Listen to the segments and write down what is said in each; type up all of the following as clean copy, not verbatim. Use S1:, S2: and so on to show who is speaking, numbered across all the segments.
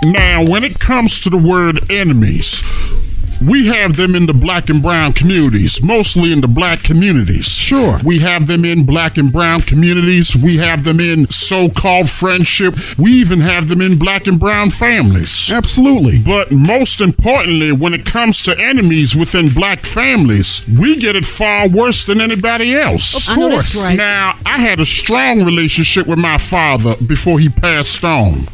S1: Now, when it comes to the word enemies, we have them in the black and brown communities, mostly in the black communities.
S2: Sure.
S1: We have them in black and brown communities. We have them in so-called friendship. We even have them in black and brown families.
S2: Absolutely.
S1: But most importantly, when it comes to enemies within black families, we get it far worse than anybody else.
S2: Of course.
S3: That's right.
S1: Now, I had a strong relationship with my father before he passed on.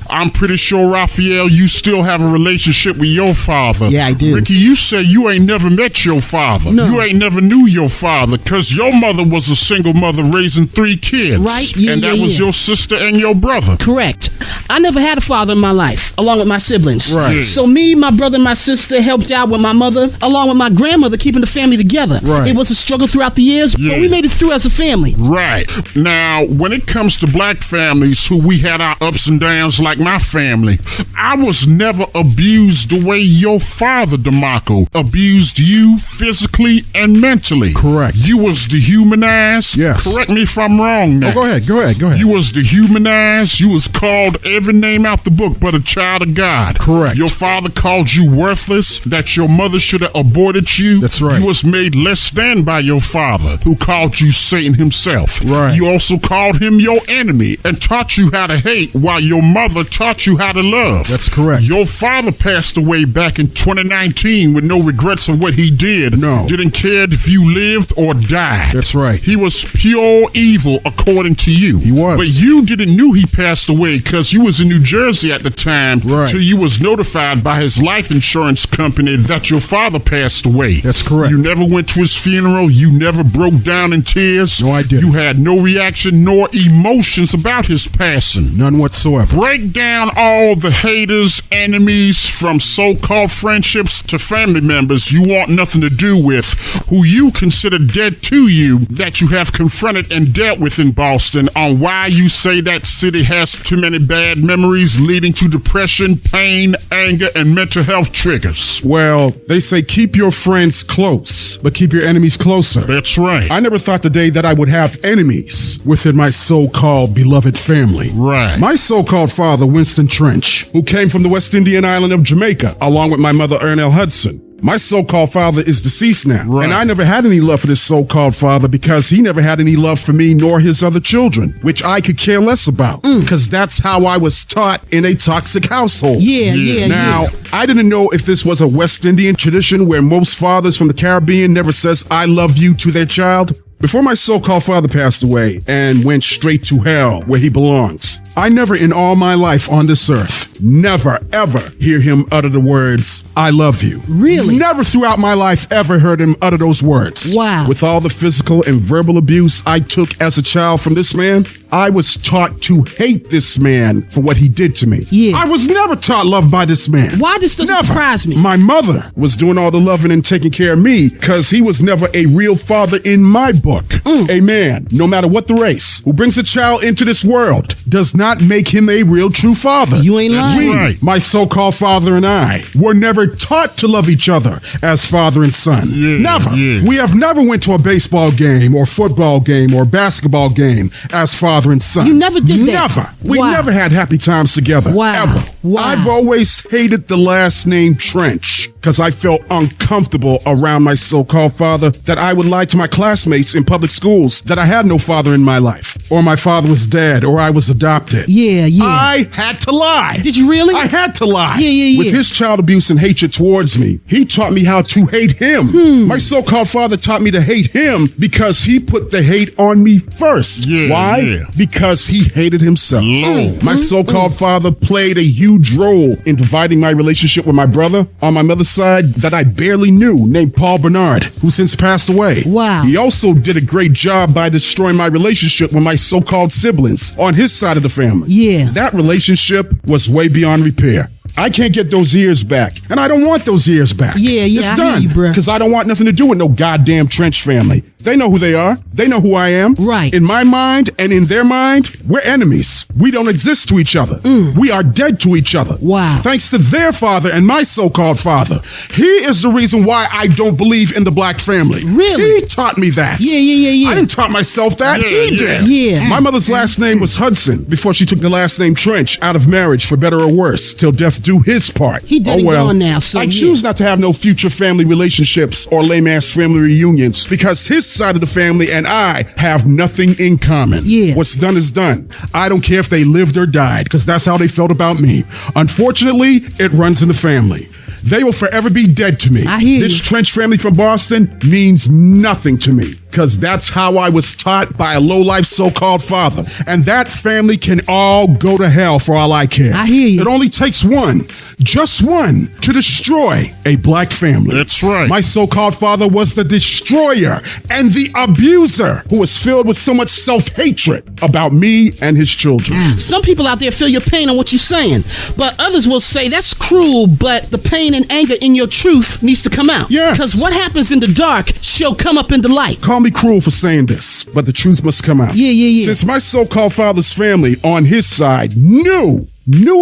S1: I'm pretty sure, Raphael, you still have a relationship with your father.
S3: Yeah, I do.
S1: Ricky, you say you ain't never met your father.
S3: No.
S1: You ain't never knew your father because your mother was a single mother raising 3 kids.
S3: Right. Yeah,
S1: and that was your sister and your brother.
S3: Correct. I never had a father in my life, along with my siblings.
S2: Right.
S1: Yeah.
S3: So me, my brother, and my sister helped out with my mother, along with my grandmother, keeping the family together.
S2: Right.
S3: It was a struggle throughout the years, but we made it through as a family.
S1: Right. Now, when it comes to black families who we had our ups and downs like my family, I was never abused the way your father, DeMarco, abused you physically and mentally.
S2: Correct.
S1: You was dehumanized.
S2: Yes.
S1: Correct me if I'm wrong now.
S2: Oh, go ahead.
S1: You was dehumanized. You was called every name out the book but a child of God.
S2: Correct.
S1: Your father called you worthless, that your mother should have aborted you.
S2: That's right.
S1: You was made less than by your father, who called you Satan himself.
S2: Right.
S1: You also called him your enemy and taught you how to hate while your mother taught you how to love.
S2: That's correct.
S1: Your father passed away back in 2019 with no regrets of what he did.
S2: No.
S1: Didn't care if you lived or died.
S2: That's right.
S1: He was pure evil according to you.
S2: He was.
S1: But you didn't knew he passed away because you was in New Jersey at the time.
S2: Right.
S1: Till you was notified by his life insurance company that your father passed away.
S2: That's correct.
S1: You never went to his funeral. You never broke down in tears.
S2: No, I didn't.
S1: You had no reaction nor emotions about his passing.
S2: None whatsoever.
S1: Break down all the haters, enemies, from so-called friendships to family members you want nothing to do with, who you consider dead to you, that you have confronted and dealt with in Boston, on why you say that city has too many bad memories leading to depression, pain, anger, and mental health triggers.
S2: Well, they say keep your friends close, but keep your enemies closer.
S1: That's right.
S2: I never thought the day that I would have enemies within my so-called beloved family.
S1: Right.
S2: My so-called father, Winston Trench, who came from the West Indian island of Jamaica, along with my mother, Ernell Hudson. My so-called father is deceased now,
S1: Right.
S2: and I never had any love for this so-called father because he never had any love for me nor his other children, which I could care less about, because that's how I was taught in a toxic household.
S3: Yeah.
S2: Now, I didn't know if this was a West Indian tradition where most fathers from the Caribbean never says, I love you to their child. Before my so-called father passed away and went straight to hell where he belongs, I never in all my life on this earth, never ever hear him utter the words, I love you.
S3: Really?
S2: Never throughout my life ever heard him utter those words.
S3: Wow.
S2: With all the physical and verbal abuse I took as a child from this man, I was taught to hate this man for what he did to me.
S3: Yeah.
S2: I was never taught love by this man.
S3: Why this doesn't
S2: Never.
S3: surprise me?
S2: My mother was doing all the loving and taking care of me because he was never a real father in my book. A man, no matter what the race, who brings a child into this world does not make him a real true father.
S3: You ain't
S1: That's
S3: lying.
S2: We,
S1: right.
S2: my so-called father and I, were never taught to love each other as father and son.
S1: Yeah,
S2: Never.
S1: yeah.
S2: We have never went to a baseball game or football game or basketball game as father and son.
S3: You never did that?
S2: Never. We
S3: Wow.
S2: never had happy times together.
S3: Wow.
S2: Ever.
S3: Wow.
S2: I've always hated the last name Trench because I felt uncomfortable around my so-called father, that I would lie to my classmates in public schools that I had no father in my life, or my father was dead, or I was adopted.
S3: Yeah.
S2: I had to lie.
S3: Did you really?
S2: I had to lie.
S3: Yeah.
S2: With his child abuse and hatred towards me, he taught me how to hate him. My so-called father taught me to hate him because he put the hate on me first.
S1: Yeah,
S2: Why?
S1: yeah.
S2: Because he hated himself.
S1: Lord.
S2: My so-called father played a huge role in dividing my relationship with my brother on my mother's side that I barely knew, named Paul Bernard, who since passed away.
S3: Wow.
S2: He also did a great job by destroying my relationship with my so-called siblings on his side of the family.
S3: Yeah.
S2: That relationship was way beyond repair. I can't get those years back, and I don't want those years back.
S3: Yeah,
S2: It's
S3: I hear
S2: done,
S3: you, bruh.
S2: because I don't want nothing to do with no goddamn Trench family. They know who they are. They know who I am.
S3: Right.
S2: In my mind and in their mind, we're enemies. We don't exist to each other. We are dead to each other.
S3: Wow.
S2: Thanks to their father and my so-called father. He is the reason why I don't believe in the black family.
S3: Really?
S2: He taught me that.
S3: Yeah.
S2: I didn't taught myself that. He did.
S3: Yeah.
S2: My mother's last name was Hudson before she took the last name Trench out of marriage for better or worse till death do his part.
S3: He dead and gone now, so
S2: I choose not to have no future family relationships or lame-ass family reunions because his side of the family and I have nothing in common.
S3: Yeah.
S2: What's done is done. I don't care if they lived or died because that's how they felt about me. Unfortunately, it runs in the family. They will forever be dead to me.
S3: I hear
S2: This
S3: you.
S2: Trench family from Boston means nothing to me because that's how I was taught by a low-life so-called father. And that family can all go to hell for all I care.
S3: I hear you.
S2: It only takes one, just one, to destroy a black family.
S1: That's right.
S2: My so-called father was the destroyer and the abuser who was filled with so much self-hatred about me and his children.
S3: Some people out there feel your pain on what you're saying, but others will say that's cruel, but the pain and anger in your truth needs to come out.
S2: Yes.
S3: Because what happens in the dark shall come up in the light.
S2: Call me cruel for saying this, but the truth must come out.
S3: Yeah.
S2: Since my so-called father's family on his side knew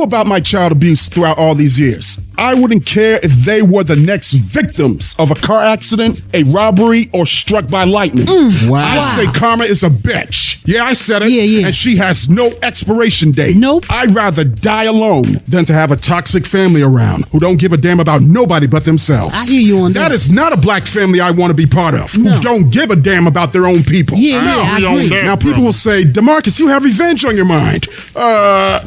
S2: about my child abuse throughout all these years, I wouldn't care if they were the next victims of a car accident, a robbery, or struck by lightning.
S3: Wow.
S2: I say karma is a bitch. Yeah, I said it.
S3: Yeah.
S2: And she has no expiration date.
S3: Nope.
S2: I'd rather die alone than to have a toxic family around who don't give a damn about nobody but themselves.
S3: I hear you on that.
S2: That is not a black family I want to be part of,
S3: No.
S2: who don't give a damn about their own people.
S3: I
S1: we on
S3: agree.
S1: that,
S2: Now, people
S1: brother.
S2: will say, DeMarcus, you have revenge on your mind.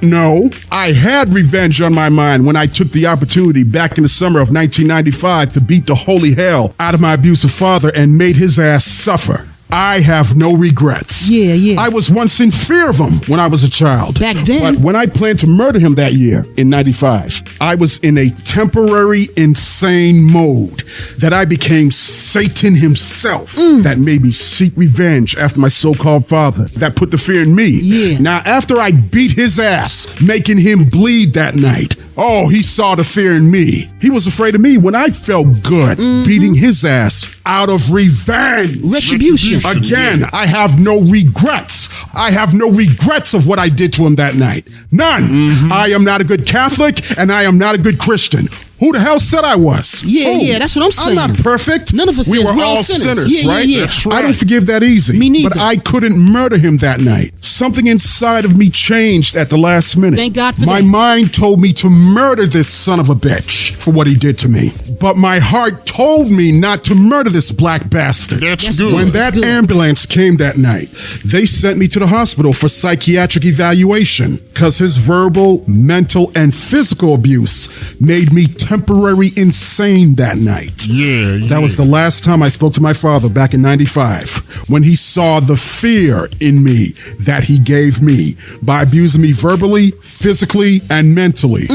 S2: No. I had revenge on my mind when I took the opportunity back in the summer of 1995 to beat the holy hell out of my abusive father and made his ass suffer. I have no regrets.
S3: Yeah.
S2: I was once in fear of him when I was a child.
S3: Back then?
S2: But when I planned to murder him that year in 95, I was in a temporary insane mode that I became Satan himself. That made me seek revenge after my so-called father. That put the fear in me.
S3: Yeah.
S2: Now, after I beat his ass, making him bleed that night, he saw the fear in me. He was afraid of me when I felt good, beating his ass out of revenge.
S3: Retribution.
S2: Again, I have no regrets. I have no regrets of what I did to him that night. None. I am not a good Catholic, and I am not a good Christian. Who the hell said I was?
S3: Yeah, that's what I'm saying.
S2: I'm not perfect.
S3: None of us
S2: we
S3: is.
S2: were
S3: We're all
S2: all
S3: sinners.
S2: sinners,
S3: Yeah,
S2: right?
S3: yeah.
S1: That's right.
S2: I don't forgive that easy.
S3: Me neither.
S2: But I couldn't murder him that night. Something inside of me changed at the last minute.
S3: Thank God for
S2: My
S3: that.
S2: mind told me to murder this son of a bitch for what he did to me. But my heart told me not to murder this black bastard.
S1: That's good.
S2: When that
S3: Good.
S2: ambulance came that night, they sent me to the hospital for psychiatric evaluation because his verbal, mental, and physical abuse made me temporarily insane that night.
S1: Yeah.
S2: That was the last time I spoke to my father back in 95 when he saw the fear in me that he gave me by abusing me verbally, physically, and mentally.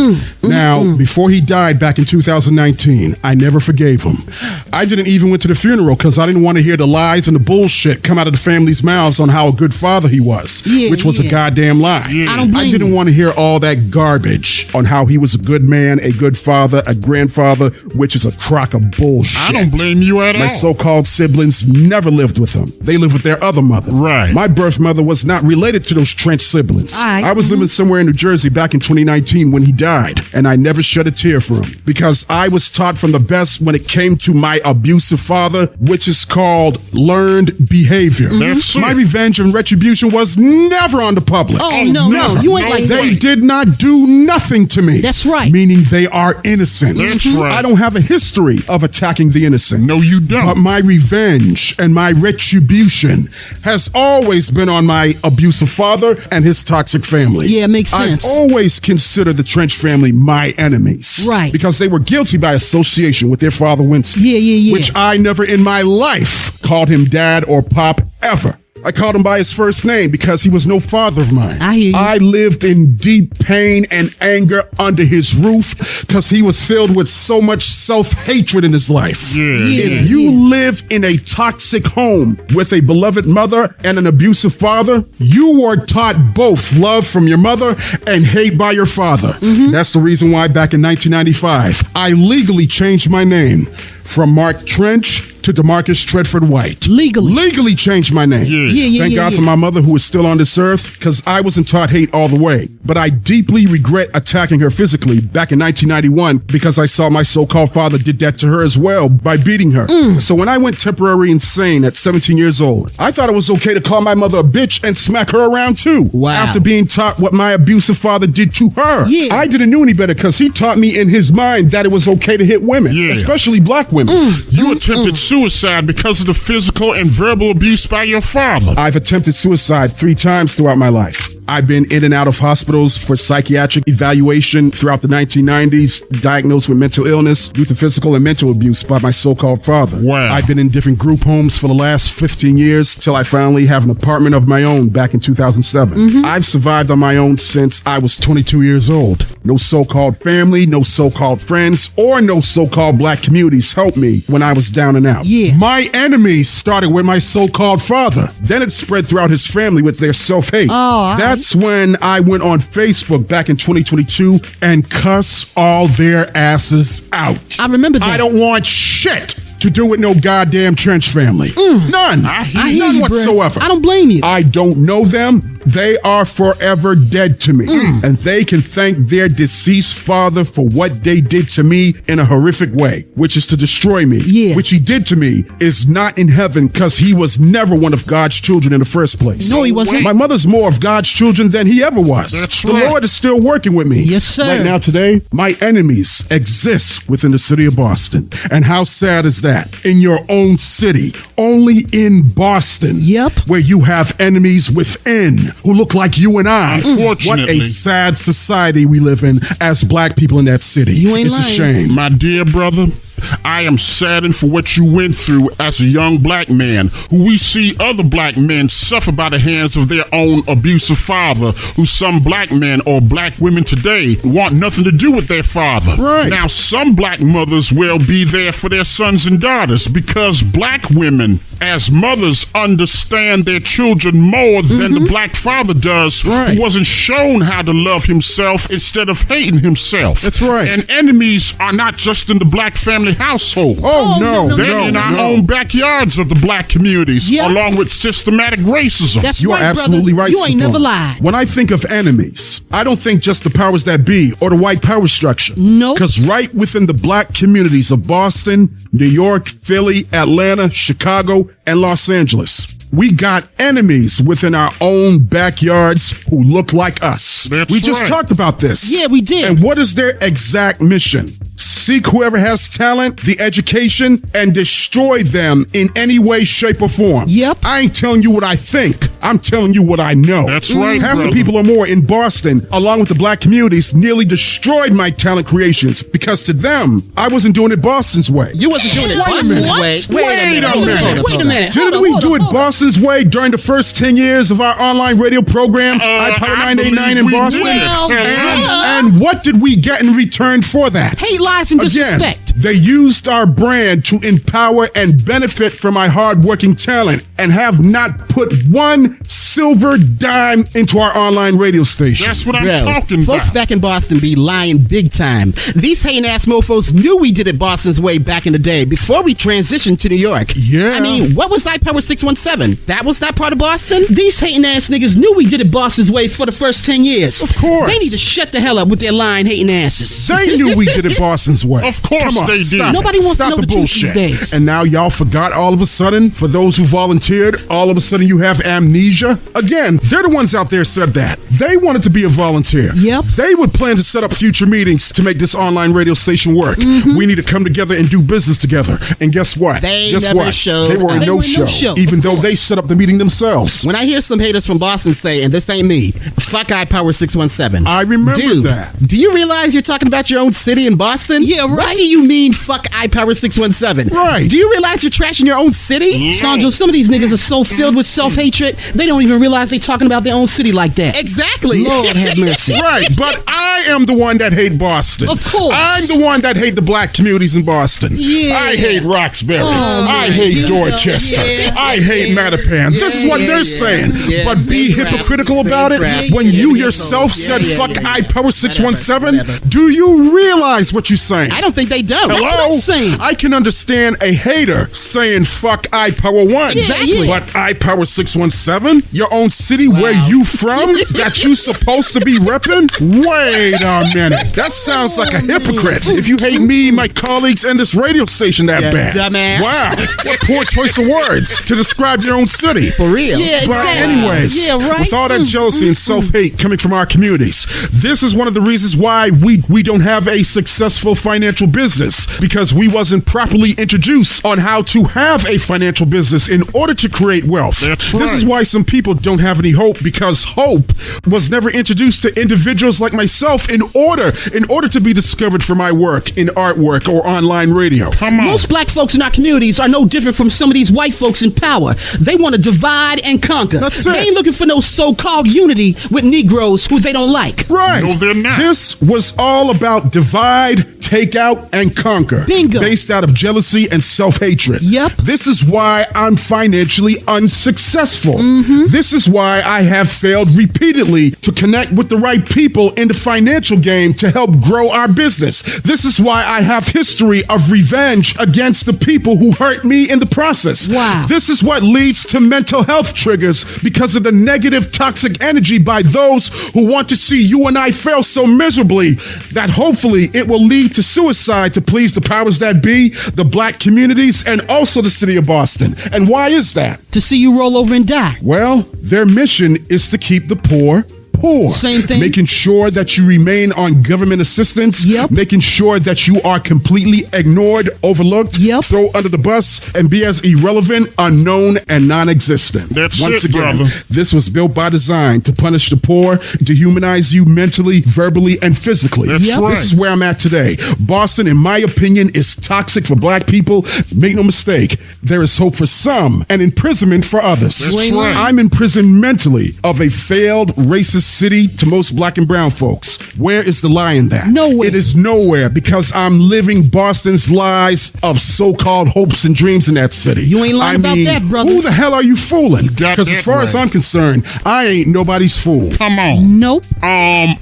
S2: Now, before he died back in 2019, I never forgave him. I didn't even went to the funeral because I didn't want to hear the lies and the bullshit come out of the family's mouths on how a good father he was, which was a goddamn lie.
S3: I don't blame
S2: didn't
S3: you.
S2: want to hear all that garbage on how he was a good man, a good father, a grandfather, which is a crock of bullshit.
S1: I don't blame you at all.
S2: My so-called siblings never lived with him. They lived with their other mother.
S1: Right.
S2: My birth mother was not related to those Trench siblings.
S3: All right.
S2: I was living somewhere in New Jersey back in 2019 when he died, and I never shed a tear for him because I was taught from the best when it came to my abusive father, which is called learned behavior.
S1: That's
S2: My
S1: it.
S2: revenge and retribution was never on the public.
S3: Oh, no,
S1: never.
S3: you ain't
S1: No
S3: like
S1: way.
S2: They did not do nothing to me.
S3: That's right.
S2: Meaning they are innocent.
S1: That's right.
S2: I don't have a history of attacking the innocent.
S1: No, you don't.
S2: But my revenge and my retribution has always been on my abusive father and his toxic family.
S3: Yeah, it makes sense.
S2: I've always considered the Trench family my enemies.
S3: Right.
S2: Because they were guilty by association with their father Winston.
S3: Yeah.
S2: Which I never in my life called him dad or pop ever. I called him by his first name because he was no father of mine.
S3: I hear you.
S2: I lived in deep pain and anger under his roof because he was filled with so much self-hatred in his life.
S1: Yeah.
S2: If you live in a toxic home with a beloved mother and an abusive father, you were taught both love from your mother and hate by your father. That's the reason why back in 1995, I legally changed my name from Mark Trench to DeMarco 𝗘𝗫𝗖𝗟𝗪.
S3: Legally
S2: Changed my name. Thank God for my mother who is still on this earth, because I wasn't taught hate all the way. But I deeply regret attacking her physically back in 1991 because I saw my so-called father did that to her as well by beating her. So when I went temporary insane at 17 years old, I thought it was okay to call my mother a bitch and smack her around too.
S3: Wow.
S2: After being taught what my abusive father did to her.
S3: Yeah.
S2: I didn't know any better because he taught me in his mind that it was okay to hit women, especially black women.
S1: You attempted suicide because of the physical and verbal abuse by your father.
S2: I've attempted suicide 3 times throughout my life. I've been in and out of hospitals for psychiatric evaluation throughout the 1990s, diagnosed with mental illness due to physical and mental abuse by my so-called father.
S1: Wow.
S2: I've been in different group homes for the last 15 years till I finally have an apartment of my own back in 2007. I've survived on my own since I was 22 years old. No so-called family, no so-called friends, or no so-called black communities helped me when I was down and out.
S3: Yeah.
S2: My enemies started with my so-called father. Then it spread throughout his family with their self-hate. That's when I went on Facebook back in 2022 and cuss all their asses out.
S3: I remember that.
S2: I don't want shit to do with no goddamn Trench family. None.
S3: I hear
S2: None
S3: you,
S2: whatsoever.
S3: I don't blame you.
S2: I don't know them. They are forever dead to me. And they can thank their deceased father for what they did to me in a horrific way, which is to destroy me.
S3: Yeah.
S2: Which he did to me is not in heaven because he was never one of God's children in the first place.
S3: No, he wasn't.
S2: My mother's more of God's children than he ever was.
S1: That's
S2: the
S1: right.
S2: Lord is still working with me.
S3: Yes, sir.
S2: Right now today, my enemies exist within the city of Boston. And how sad is that? In your own city, only in Boston,
S3: Yep.
S2: where you have enemies within who look like you and I. What
S1: Unfortunately.
S2: a sad society we live in as black people in that city.
S3: You ain't
S2: It's a
S3: lying.
S2: shame.
S1: My dear brother, I am saddened for what you went through as a young black man, who we see other black men suffer by the hands of their own abusive father, who some black men or black women today want nothing to do with their father.
S2: Right.
S1: Now, some black mothers will be there for their sons and daughters because black women, as mothers, understand their children more than the black father does,
S2: Right.
S1: who wasn't shown how to love himself instead of hating himself.
S2: That's right.
S1: And enemies are not just in the black family household.
S2: Oh, no,
S1: They're in our own backyards of the black communities,
S3: Yeah.
S1: along with systematic racism.
S3: That's
S2: You are
S3: right,
S2: absolutely
S3: brother.
S2: right.
S3: You ain't
S2: Sapone.
S3: never lied.
S2: When I think of enemies, I don't think just the powers that be or the white power structure.
S3: Nope.
S2: Because right within the black communities of Boston, New York, Philly, Atlanta, Chicago, and Los Angeles, we got enemies within our own backyards who look like us.
S1: That's
S2: we just
S1: right.
S2: talked about this.
S3: Yeah, we did.
S2: And what is their exact mission? Seek whoever has talent, the education, and destroy them in any way, shape, or form.
S3: Yep.
S2: I ain't telling you what I think. I'm telling you what I know.
S1: That's right,
S2: Half
S1: brother.
S2: the people or more in Boston, along with the black communities, nearly destroyed my talent creations because to them, I wasn't doing it Boston's way.
S4: You wasn't doing it
S2: Wait a
S4: Boston's
S2: minute.
S4: way.
S2: Wait a minute.
S3: Wait a minute.
S2: Didn't we do it Boston's way during the first 10 years of our online radio program, iPower
S1: I
S2: 989 in
S1: believe we
S2: Boston?
S1: did.
S3: Well,
S2: And what did we get in return for that?
S3: Hate, lies, and
S2: Again,
S3: disrespect.
S2: they used our brand to empower and benefit from my hardworking talent and have not put one silver dime into our online radio station.
S1: That's what I'm
S4: Bro,
S1: talking
S4: folks
S1: about.
S4: back in Boston be lying big time. These hating ass mofos knew we did it Boston's way back in the day before we transitioned to New York.
S2: Yeah.
S4: I mean, what was iPower 617? That was not part of Boston?
S3: These hating ass niggas knew we did it Boston's way for the first 10 years.
S2: Of course.
S3: They need to shut the hell up with their lying hating asses.
S2: They knew we did it Boston's way.
S1: Of course
S2: Come on,
S1: they did.
S2: stop it.
S3: Nobody wants to
S2: Stop
S3: know
S2: the
S3: the truth these
S2: bullshit.
S3: days.
S2: And now y'all forgot all of a sudden, for those who volunteered, all of a sudden you have amnesia? Again, they're the ones out there said that. They wanted to be a volunteer.
S3: Yep.
S2: They would plan to set up future meetings to make this online radio station work. We need to come together and do business together. And guess what?
S4: They
S2: guess
S4: never
S2: what?
S4: showed
S2: They were a
S4: up.
S3: They were a
S2: no-show,
S3: no-show,
S2: even
S3: of
S2: though they
S3: course.
S2: set up the meeting themselves.
S4: When I hear some haters from Boston say, and this ain't me, fuck iPower 617.
S2: I remember
S4: Dude,
S2: that.
S4: do you realize you're talking about your own city in Boston?
S3: Yeah, right.
S4: What do you mean, fuck iPower 617?
S2: Right.
S4: Do you realize you're trashing your own city?
S3: Sandro, some of these niggas are so filled with self-hatred, they don't even realize they talking about their own city like that.
S4: Exactly. Exactly.
S3: Lord have mercy.
S2: Right, but I am the one that hate Boston.
S3: Of course.
S2: I'm the one that hate the black communities in Boston.
S3: Yeah.
S2: I hate Roxbury.
S3: Oh,
S2: I
S3: man.
S2: hate
S3: You
S2: Dorchester.
S3: know, yeah,
S2: I hate Mattapan. This is what they're saying.
S4: Yeah,
S2: but be
S4: same crap,
S2: hypocritical
S4: same
S2: about it
S4: crap.
S2: when
S4: Yeah,
S2: you
S4: yeah,
S2: yourself
S4: yeah,
S2: said
S4: yeah,
S2: fuck
S4: yeah.
S2: iPower 617.
S4: Whatever.
S2: Do you realize what you're saying?
S4: I don't think they don't.
S3: That's what
S2: Hello?
S3: I'm saying.
S2: I can understand a hater saying fuck iPower 1.
S4: Exactly.
S2: But iPower 617? Your own city where you from? That you supposed to be repping? Wait a minute. That sounds like a hypocrite. If you hate me, my colleagues, and this radio station that
S4: Yeah,
S2: bad.
S4: dumbass.
S2: Wow. What poor choice of words to describe your own city.
S4: For real.
S3: Yeah,
S2: But
S3: exactly.
S2: anyways,
S3: Yeah, right.
S2: with all that jealousy and self-hate coming from our communities, this is one of the reasons why we don't have a successful financial business, because we wasn't properly introduced on how to have a financial business in order to create wealth.
S1: That's
S2: This is
S1: right.
S2: why some people don't have any hope, because hope was never introduced to individuals like myself in order to be discovered for my work in artwork or online radio.
S1: Come on.
S3: Most black folks in our communities are no different from some of these white folks in power. They want to divide and conquer.
S2: That's
S3: They
S2: it.
S3: ain't looking for no so-called unity with Negroes who they don't like.
S2: Right.
S1: No, they're not.
S2: This was all about divide, take out, and conquer.
S3: Bingo.
S2: Based out of jealousy and self-hatred.
S3: Yep.
S2: This is why I'm financially unsuccessful. This is why I have failed repeatedly to connect with the right people in the financial game to help grow our business. This is why I have history of revenge against the people who hurt me in the process.
S3: Wow.
S2: This is what leads to mental health triggers, because of the negative, toxic energy by those who want to see you and I fail so miserably that hopefully it will lead to suicide to please the powers that be, the black communities, and also the city of Boston. And why is that?
S3: To see you roll over and die.
S2: Well, their mission is to keep the poor poor.
S3: Same thing.
S2: Making sure that you remain on government assistance.
S3: Yep.
S2: Making sure that you are completely ignored, overlooked,
S3: Yep.
S2: thrown under the bus, and be as irrelevant, unknown, and non-existent.
S1: That's
S2: Once
S1: it,
S2: again,
S1: brother.
S2: this was built by design to punish the poor, dehumanize you mentally, verbally, and physically.
S1: That's
S3: Yep.
S1: right.
S2: This is where I'm at today. Boston, in my opinion, is toxic for black people. Make no mistake, there is hope for some and imprisonment for others.
S1: That's right.
S2: I'm imprisoned mentally of a failed racist city to most black and brown folks. Where is the lie in that?
S3: Nowhere.
S2: It is nowhere, because I'm living Boston's lies of so-called hopes and dreams in that city.
S3: You ain't lying about that, brother.
S2: Who the hell are you fooling?
S1: got
S2: Because
S1: that
S2: as far as
S1: right.
S2: I'm concerned, I ain't nobody's fool.
S1: Come on.
S3: Nope.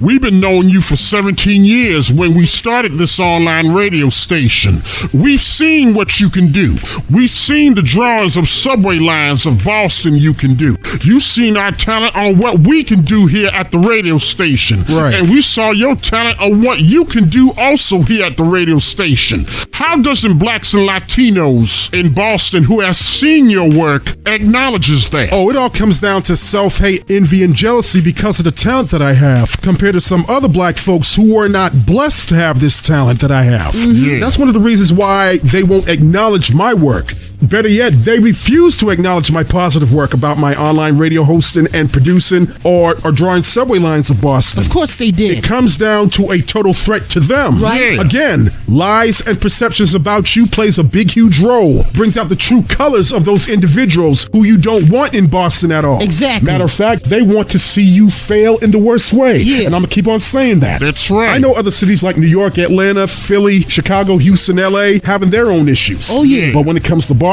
S1: We've been knowing you for 17 years when we started this online radio station. We've seen what you can do. We've seen the drawings of subway lines of Boston you can do. You've seen our talent on what we can do here at the radio station.
S2: Right.
S1: And we saw your talent on what you can do also here at the radio station. How doesn't blacks and Latinos in Boston who have seen your work acknowledges that?
S2: Oh, it all comes down to self-hate, envy, and jealousy because of the talent that I have compared to some other black folks who were not blessed to have this talent that I have.
S1: Yeah.
S2: That's one of the reasons why they won't acknowledge my work. Better yet, they refuse to acknowledge my positive work about my online radio hosting and producing or drawing subway lines of Boston.
S3: Of course they
S2: It
S3: did.
S2: comes down to a total threat to them.
S3: Right.
S1: Yeah.
S2: Again, lies and perceptions about you plays a big, huge role. Brings out the true colors of those individuals who you don't want in Boston at all.
S3: Exactly.
S2: Matter of fact, they want to see you fail in the worst way.
S3: Yeah.
S2: And I'm going to keep on saying that.
S1: That's right.
S2: I know other cities like New York, Atlanta, Philly, Chicago, Houston, LA having their own issues.
S3: Oh, yeah.
S2: But when it comes to Boston,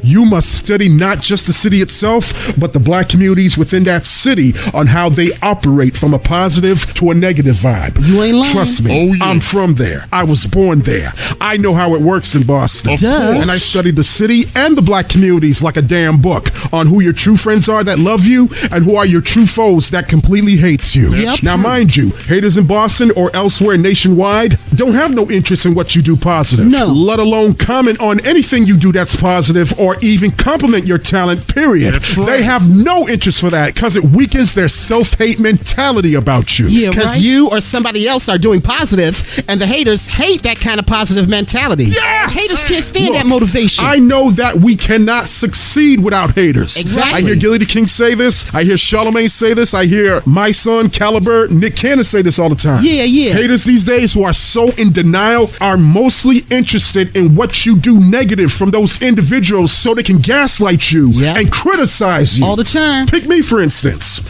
S2: you must study not just the city itself, but the black communities within that city on how they operate from a positive to a negative vibe.
S3: You ain't lying.
S2: Trust me,
S1: Oh, yeah.
S2: I'm from there. I was born there. I know how it works in Boston.
S1: Of
S3: Duh.
S1: course.
S2: And I studied the city and the black communities like a damn book on who your true friends are that love you and who are your true foes that completely hates you.
S3: Yep.
S2: Now, mind you, haters in Boston or elsewhere nationwide don't have no interest in what you do positive.
S3: No.
S2: Let alone comment on anything you do that's positive or even compliment your talent, period.
S1: That's right.
S2: They have no interest for that because it weakens their self-hate mentality about you.
S3: Yeah,
S4: Because
S3: right?
S4: you or somebody else are doing positive, and the haters hate that kind of positive mentality.
S2: Yes!
S3: Haters can't stand
S2: Look,
S3: that motivation.
S2: I know that we cannot succeed without haters.
S4: Exactly.
S2: I hear Gilly the King say this. I hear Charlamagne say this. I hear my son, Caliber, Nick Cannon say this all the time.
S3: Yeah, yeah.
S2: Haters these days who are so so in denial are mostly interested in what you do negative from those individuals so they can gaslight you and criticize you.
S3: All the time.
S2: Pick me, for instance.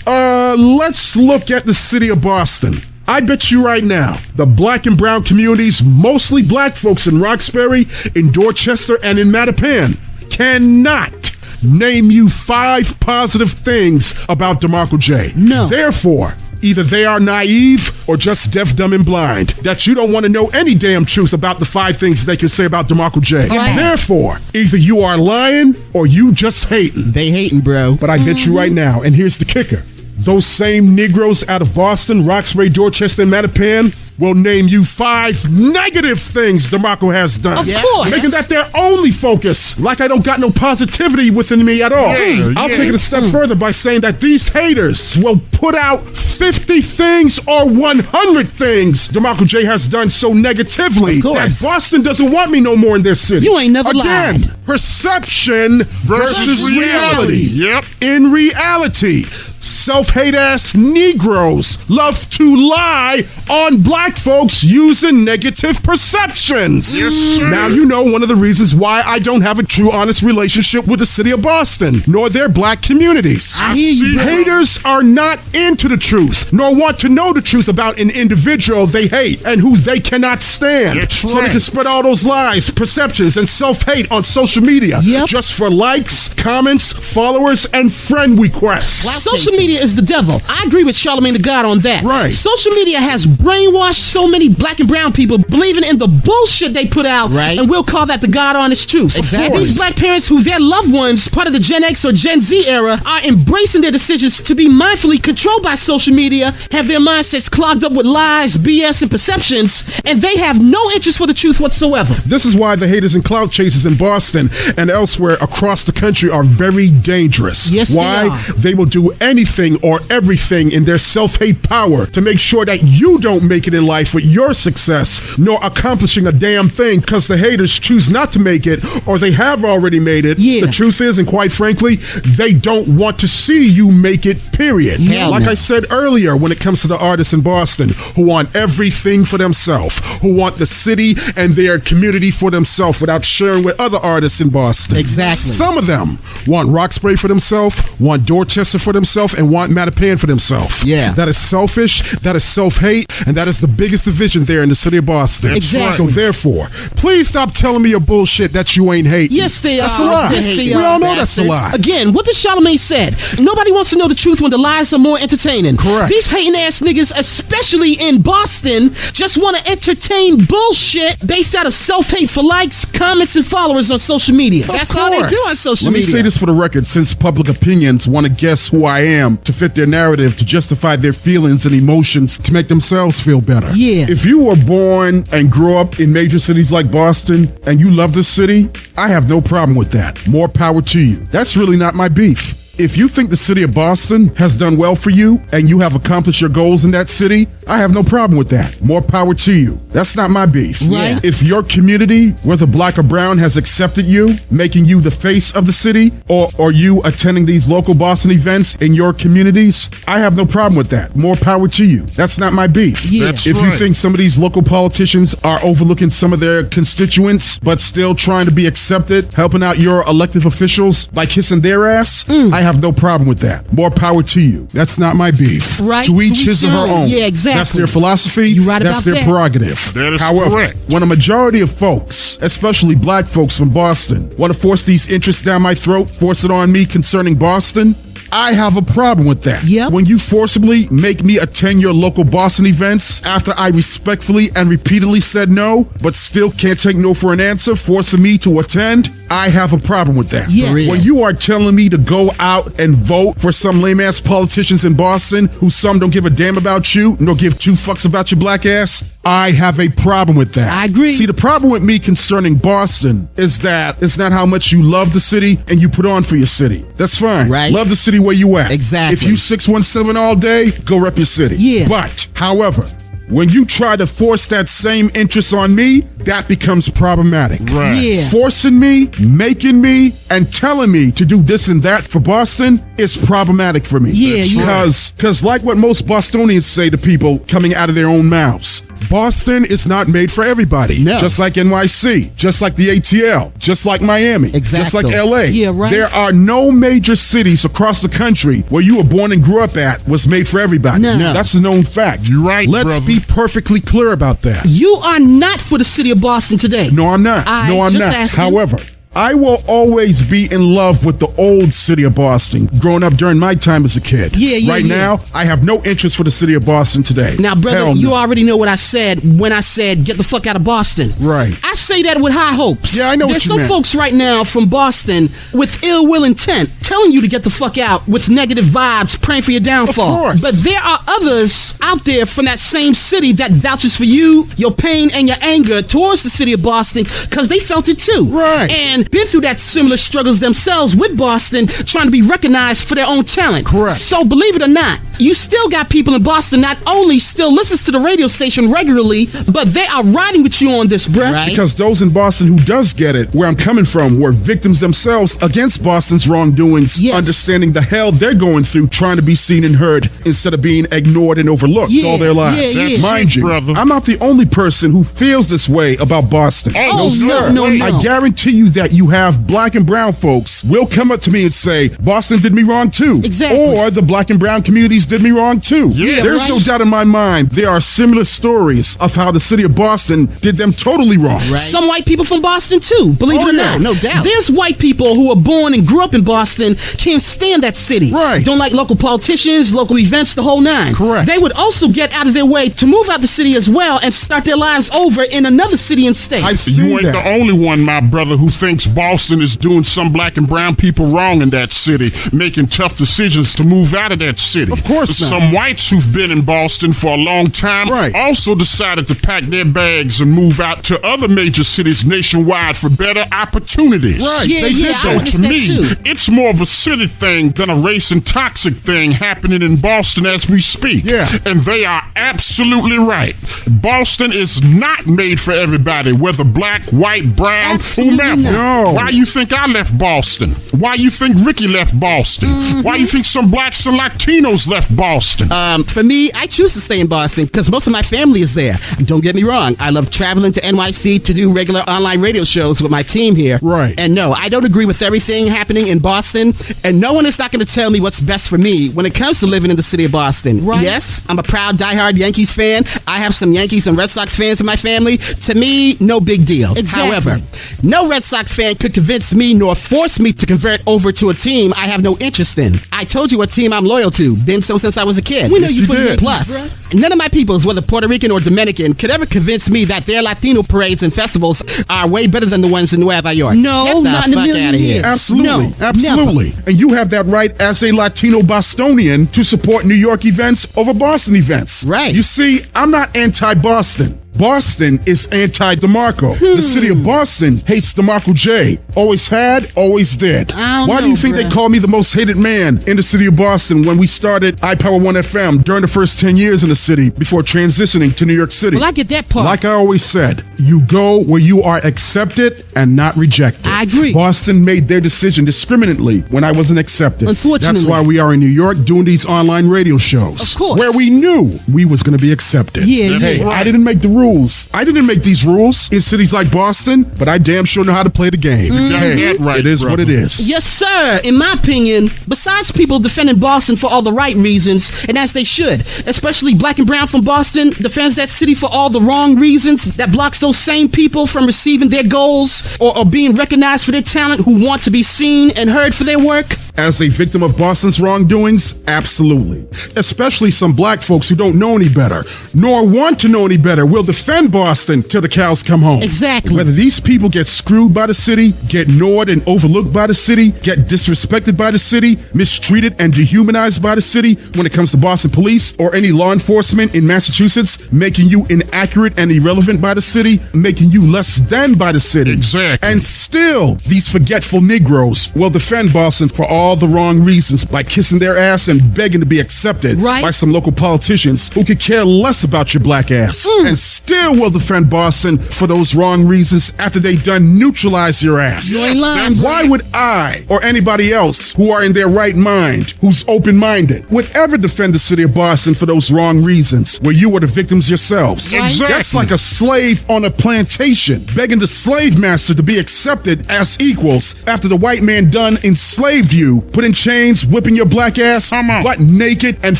S2: Let's look at the city of Boston. I bet you right now, the black and brown communities, mostly black folks in Roxbury, in Dorchester, and in Mattapan, cannot name you 5 positive things about DeMarco J.
S3: No.
S2: Therefore, either they are naive or just deaf, dumb, and blind, that you don't want to know any damn truth about the 5 things they can say about DeMarco J.
S3: Right.
S2: Therefore, either you are lying or you just hating.
S4: They hating, bro.
S2: But I bet you right now, and here's the kicker, those same Negroes out of Boston, Roxbury, Dorchester, and Mattapan will name you 5 negative things DeMarco has done.
S3: Of course.
S2: Making that their only focus. Like I don't got no positivity within me at all. I'll take it a step further by saying that these haters will put out 50 things or 100 things DeMarco J has done so negatively that Boston doesn't want me no more in their city.
S3: You ain't never
S2: Again,
S3: lied.
S2: perception versus reality.
S1: Yep.
S2: In reality, self-hate ass Negroes love to lie on black folks using negative perceptions.
S1: Yes, sir.
S2: Now you know one of the reasons why I don't have a true honest relationship with the city of Boston, nor their black communities.
S3: I hear you, bro.
S2: Haters are not into the truth, nor want to know the truth about an individual they hate and who they cannot stand.
S1: That's
S2: So they
S1: right.
S2: can spread all those lies, perceptions, and self-hate on social media just for likes, comments, followers, and friend requests.
S3: Social media is the devil. I agree with Charlamagne the God on that.
S2: Right.
S3: Social media has brainwashed so many black and brown people believing in the bullshit they put out, and we'll call that the God honest truth.
S4: Exactly.
S3: These black parents who their loved ones, part of the Gen X or Gen Z era, are embracing their decisions to be mindfully controlled by social media, have their mindsets clogged up with lies, BS, and perceptions, and they have no interest for the truth whatsoever.
S2: This is why the haters and clout chasers in Boston and elsewhere across the country are very dangerous.
S3: Yes,
S2: why?
S3: they are.
S2: They will do anything or everything in their self-hate power to make sure that you don't make it in life with your success, nor accomplishing a damn thing because the haters choose not to make it or they have already made it. The truth is, and quite frankly, they don't want to see you make it, period. Like I said earlier, when it comes to the artists in Boston who want everything for themselves, who want the city and their community for themselves without sharing with other artists in Boston.
S4: Exactly.
S2: Some of them want Roxbury for themselves, want Dorchester for themselves, and want Mattapan for themselves. That is selfish, that is self-hate, and that is the biggest division there in the city of Boston.
S3: Exactly.
S2: So therefore, please stop telling me your bullshit that you ain't hating.
S3: Yes, they
S2: That's
S3: are.
S2: a lie.
S3: Yes, they
S2: We
S3: are.
S2: all know that's a lie.
S3: Again, what did Charlamagne said? Nobody wants to know the truth when the lies are more entertaining.
S2: Correct.
S3: These hating ass niggas, especially in Boston, just want to entertain bullshit based out of self-hate for likes, comments, and followers on social media.
S4: That's all they do on social
S2: Let me
S4: media.
S2: say this for the record, since public opinions want to guess who I am to fit their narrative, to justify their feelings and emotions, to make themselves feel better. If you were born and grew up in major cities like Boston and you love this city, I have no problem with that. More power to you. That's really not my beef. If you think the city of Boston has done well for you and you have accomplished your goals in that city, I have no problem with that. More power to you. That's not my beef.
S3: Right.
S2: If your community, whether black or brown, has accepted you, making you the face of the city, or you attending these local Boston events in your communities, I have no problem with that. More power to you. That's not my beef.
S1: That's
S2: If you
S1: right.
S2: think some of these local politicians are overlooking some of their constituents, but still trying to be accepted, helping out your elected officials by kissing their ass, I have no problem with that. More power to you. That's not my beef.
S3: Right.
S2: To each his or her own.
S3: Yeah, exactly.
S2: That's their philosophy.
S3: You right
S2: That's
S3: about
S2: their
S3: that.
S2: prerogative.
S1: That is
S2: However,
S1: correct.
S2: when a majority of folks, especially black folks from Boston, want to force these interests down my throat, force it on me concerning Boston, I have a problem with that. When you forcibly make me attend your local Boston events after I respectfully and repeatedly said no, but still can't take no for an answer, forcing me to attend, I have a problem with that.
S3: Yes.
S2: When you are telling me to go out and vote for some lame-ass politicians in Boston who some don't give a damn about you, nor give 2 fucks about your black ass, I have a problem with that.
S3: I agree.
S2: See, the problem with me concerning Boston is that it's not how much you love the city and you put on for your city. That's fine.
S4: Right.
S2: Love the city where you at.
S4: Exactly.
S2: If you 617 all day, go rep your city.
S3: Yeah.
S2: But, however, when you try to force that same interest on me, that becomes problematic.
S1: Right.
S3: Yeah.
S2: Forcing me, making me, and telling me to do this and that for Boston is problematic for me.
S3: Yeah,
S1: That's
S3: yeah.
S1: right.
S2: Because like what most Bostonians say to people coming out of their own mouths, Boston is not made for everybody.
S4: No.
S2: Just like NYC, just like the ATL, just like Miami, just
S4: Exactly.
S2: like LA.
S3: Yeah, right.
S2: There are no major cities across the country where you were born and grew up at was made for everybody.
S3: No. No.
S2: That's a known fact.
S1: You're right,
S2: Let's
S1: brother.
S2: be perfectly clear about that.
S3: You are not for the city of Boston today.
S2: No, I'm not.
S3: I
S2: No, I'm
S3: just
S2: not.
S3: asking.
S2: However, I will always be in love with the old city of Boston, growing up during my time as a kid.
S3: Yeah, yeah,
S2: Right
S3: yeah.
S2: now, I have no interest for the city of Boston today.
S3: Now, brother,
S2: Hell
S3: you
S2: no.
S3: already know what I said when I said get the fuck out of Boston.
S2: Right.
S3: I say that with high hopes.
S2: Yeah, I know what
S3: There's
S2: you
S3: some
S2: meant.
S3: folks right now from Boston with ill will intent telling you to get the fuck out with negative vibes, praying for your downfall.
S2: Of course.
S3: But there are others out there from that same city that vouches for you, your pain, and your anger towards the city of Boston because they felt it too.
S2: Right.
S3: And been through that similar struggles themselves with Boston, trying to be recognized for their own talent.
S2: Correct.
S3: So believe it or not, you still got people in Boston not only still listens to the radio station regularly, but they are riding with you on this, bruh.
S4: Right.
S2: Because those in Boston who does get it, where I'm coming from, were victims themselves against Boston's wrongdoings,
S3: Yes.
S2: understanding the hell they're going through, trying to be seen and heard instead of being ignored and overlooked
S3: Yeah,
S2: all their lives.
S3: yeah, yeah.
S2: Mind
S1: That's
S2: you,
S1: it, brother.
S2: I'm not the only person who feels this way about Boston.
S1: Oh,
S3: no,
S1: sir.
S3: no,
S1: Wait.
S3: no.
S2: I guarantee you that you have black and brown folks will come up to me and say, Boston did me wrong too.
S3: Exactly.
S2: Or the black and brown communities did me wrong too.
S1: Yeah,
S2: There's
S3: right.
S2: no doubt in my mind there are similar stories of how the city of Boston did them totally wrong.
S4: Right.
S3: Some white people from Boston too, believe
S2: Oh,
S3: it or
S2: yeah,
S3: not.
S4: no doubt.
S3: There's white people who were born and grew up in Boston, can't stand that city.
S2: Right.
S3: Don't like local politicians, local events, the whole nine.
S2: Correct.
S3: They would also get out of their way to move out the city as well and start their lives over in another city and state.
S2: I've seen
S1: You ain't
S2: that.
S1: the only one, my brother, who thinks Boston is doing some black and brown people wrong in that city, making tough decisions to move out of that city.
S2: Of course not.
S1: Some whites who've been in Boston for a long time
S2: Right.
S1: also decided to pack their bags and move out to other major cities nationwide for better opportunities.
S2: Right.
S3: Yeah,
S2: They
S3: yeah,
S2: did
S3: I
S2: that.
S1: So
S3: witnessed
S1: to
S3: that
S1: me,
S3: too.
S1: it's more of a city thing than a race and toxic thing happening in Boston as we speak.
S2: Yeah.
S1: And they are absolutely right. Boston is not made for everybody, whether black, white, brown,
S3: Absolutely
S1: whomever.
S3: not.
S2: No.
S1: Why you think I left Boston? Why you think Ricky left Boston? Why you think some blacks and Latinos left Boston?
S4: For me, I choose to stay in Boston because most of my family is there. Don't get me wrong. I love traveling to NYC to do regular online radio shows with my team here.
S2: Right.
S4: And no, I don't agree with everything happening in Boston. And no one is not going to tell me what's best for me when it comes to living in the city of Boston.
S3: Right.
S4: Yes, I'm a proud diehard Yankees fan. I have some Yankees and Red Sox fans in my family. To me, no big deal.
S3: Exactly.
S4: However, no Red Sox fan could convince me nor force me to convert over to a team I have no interest in. I told you what team I'm loyal to. Been so since I was a kid.
S3: We know
S2: Yes,
S3: you
S2: you
S3: for the
S2: did.
S3: Yankees,
S4: Plus,
S3: bruh.
S4: none of my peoples, whether Puerto Rican or Dominican, could ever convince me that their Latino parades and festivals are way better than the ones in Nueva York.
S3: No,
S4: Get the
S3: not in a
S4: fuck
S3: million
S4: outta here.
S3: years.
S2: Absolutely.
S3: No,
S2: Absolutely. And you have that right as a Latino Bostonian to support New York events over Boston events.
S4: Right.
S2: You see, I'm not anti-Boston. Boston is anti-DeMarco. The city of Boston hates DeMarco J. Always had, always did.
S3: I don't
S2: Why do
S3: know,
S2: you think they
S3: bruh.
S2: call me the most hated man in the city of Boston when we started iPower 1 FM during the first 10 years in the city before transitioning to New York City?
S3: Well, I get that part.
S2: Like I always said, you go where you are accepted and not rejected.
S3: I agree.
S2: Boston made their decision discriminately when I wasn't accepted.
S3: Unfortunately.
S2: That's why we are in New York doing these online radio shows.
S3: Of course.
S2: Where we knew we was going to be accepted.
S3: Yeah,
S2: Hey,
S3: yeah.
S2: I didn't make the rules. I didn't make these rules in cities like Boston, but I damn sure know how to play the game. Hey,
S1: that right,
S2: it is what it
S1: brother.
S2: is.
S3: Yes, sir. In my opinion, besides people defending Boston for all the right reasons, and as they should, especially black and brown from Boston defends that city for all the wrong reasons that blocks those same people from receiving their goals or being recognized for their talent who want to be seen and heard for their work.
S2: As a victim of Boston's wrongdoings, absolutely. Especially some black folks who don't know any better, nor want to know any better, will defend Boston till the cows come home.
S3: Exactly.
S2: Whether these people get screwed by the city, get ignored and overlooked by the city, get disrespected by the city, mistreated and dehumanized by the city when it comes to Boston police or any law enforcement in Massachusetts, making you inaccurate and irrelevant by the city, making you less than by the city.
S1: Exactly.
S2: And still, these forgetful Negroes will defend Boston for all the wrong reasons by kissing their ass and begging to be accepted
S3: Right.
S2: by some local politicians who could care less about your black ass. And still will defend Boston for those wrong reasons after they done neutralize your ass.
S3: You ain't lying.
S2: Why would I or anybody else who are in their right mind, who's open-minded, would ever defend the city of Boston for those wrong reasons where you were the victims yourselves?
S1: Exactly.
S2: That's like a slave on a plantation begging the slave master to be accepted as equals after the white man done enslaved you, put in chains, whipping your black ass, butt naked, and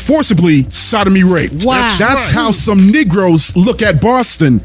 S2: forcibly sodomy raped.
S3: Wow.
S2: That's how some Negroes look at Boston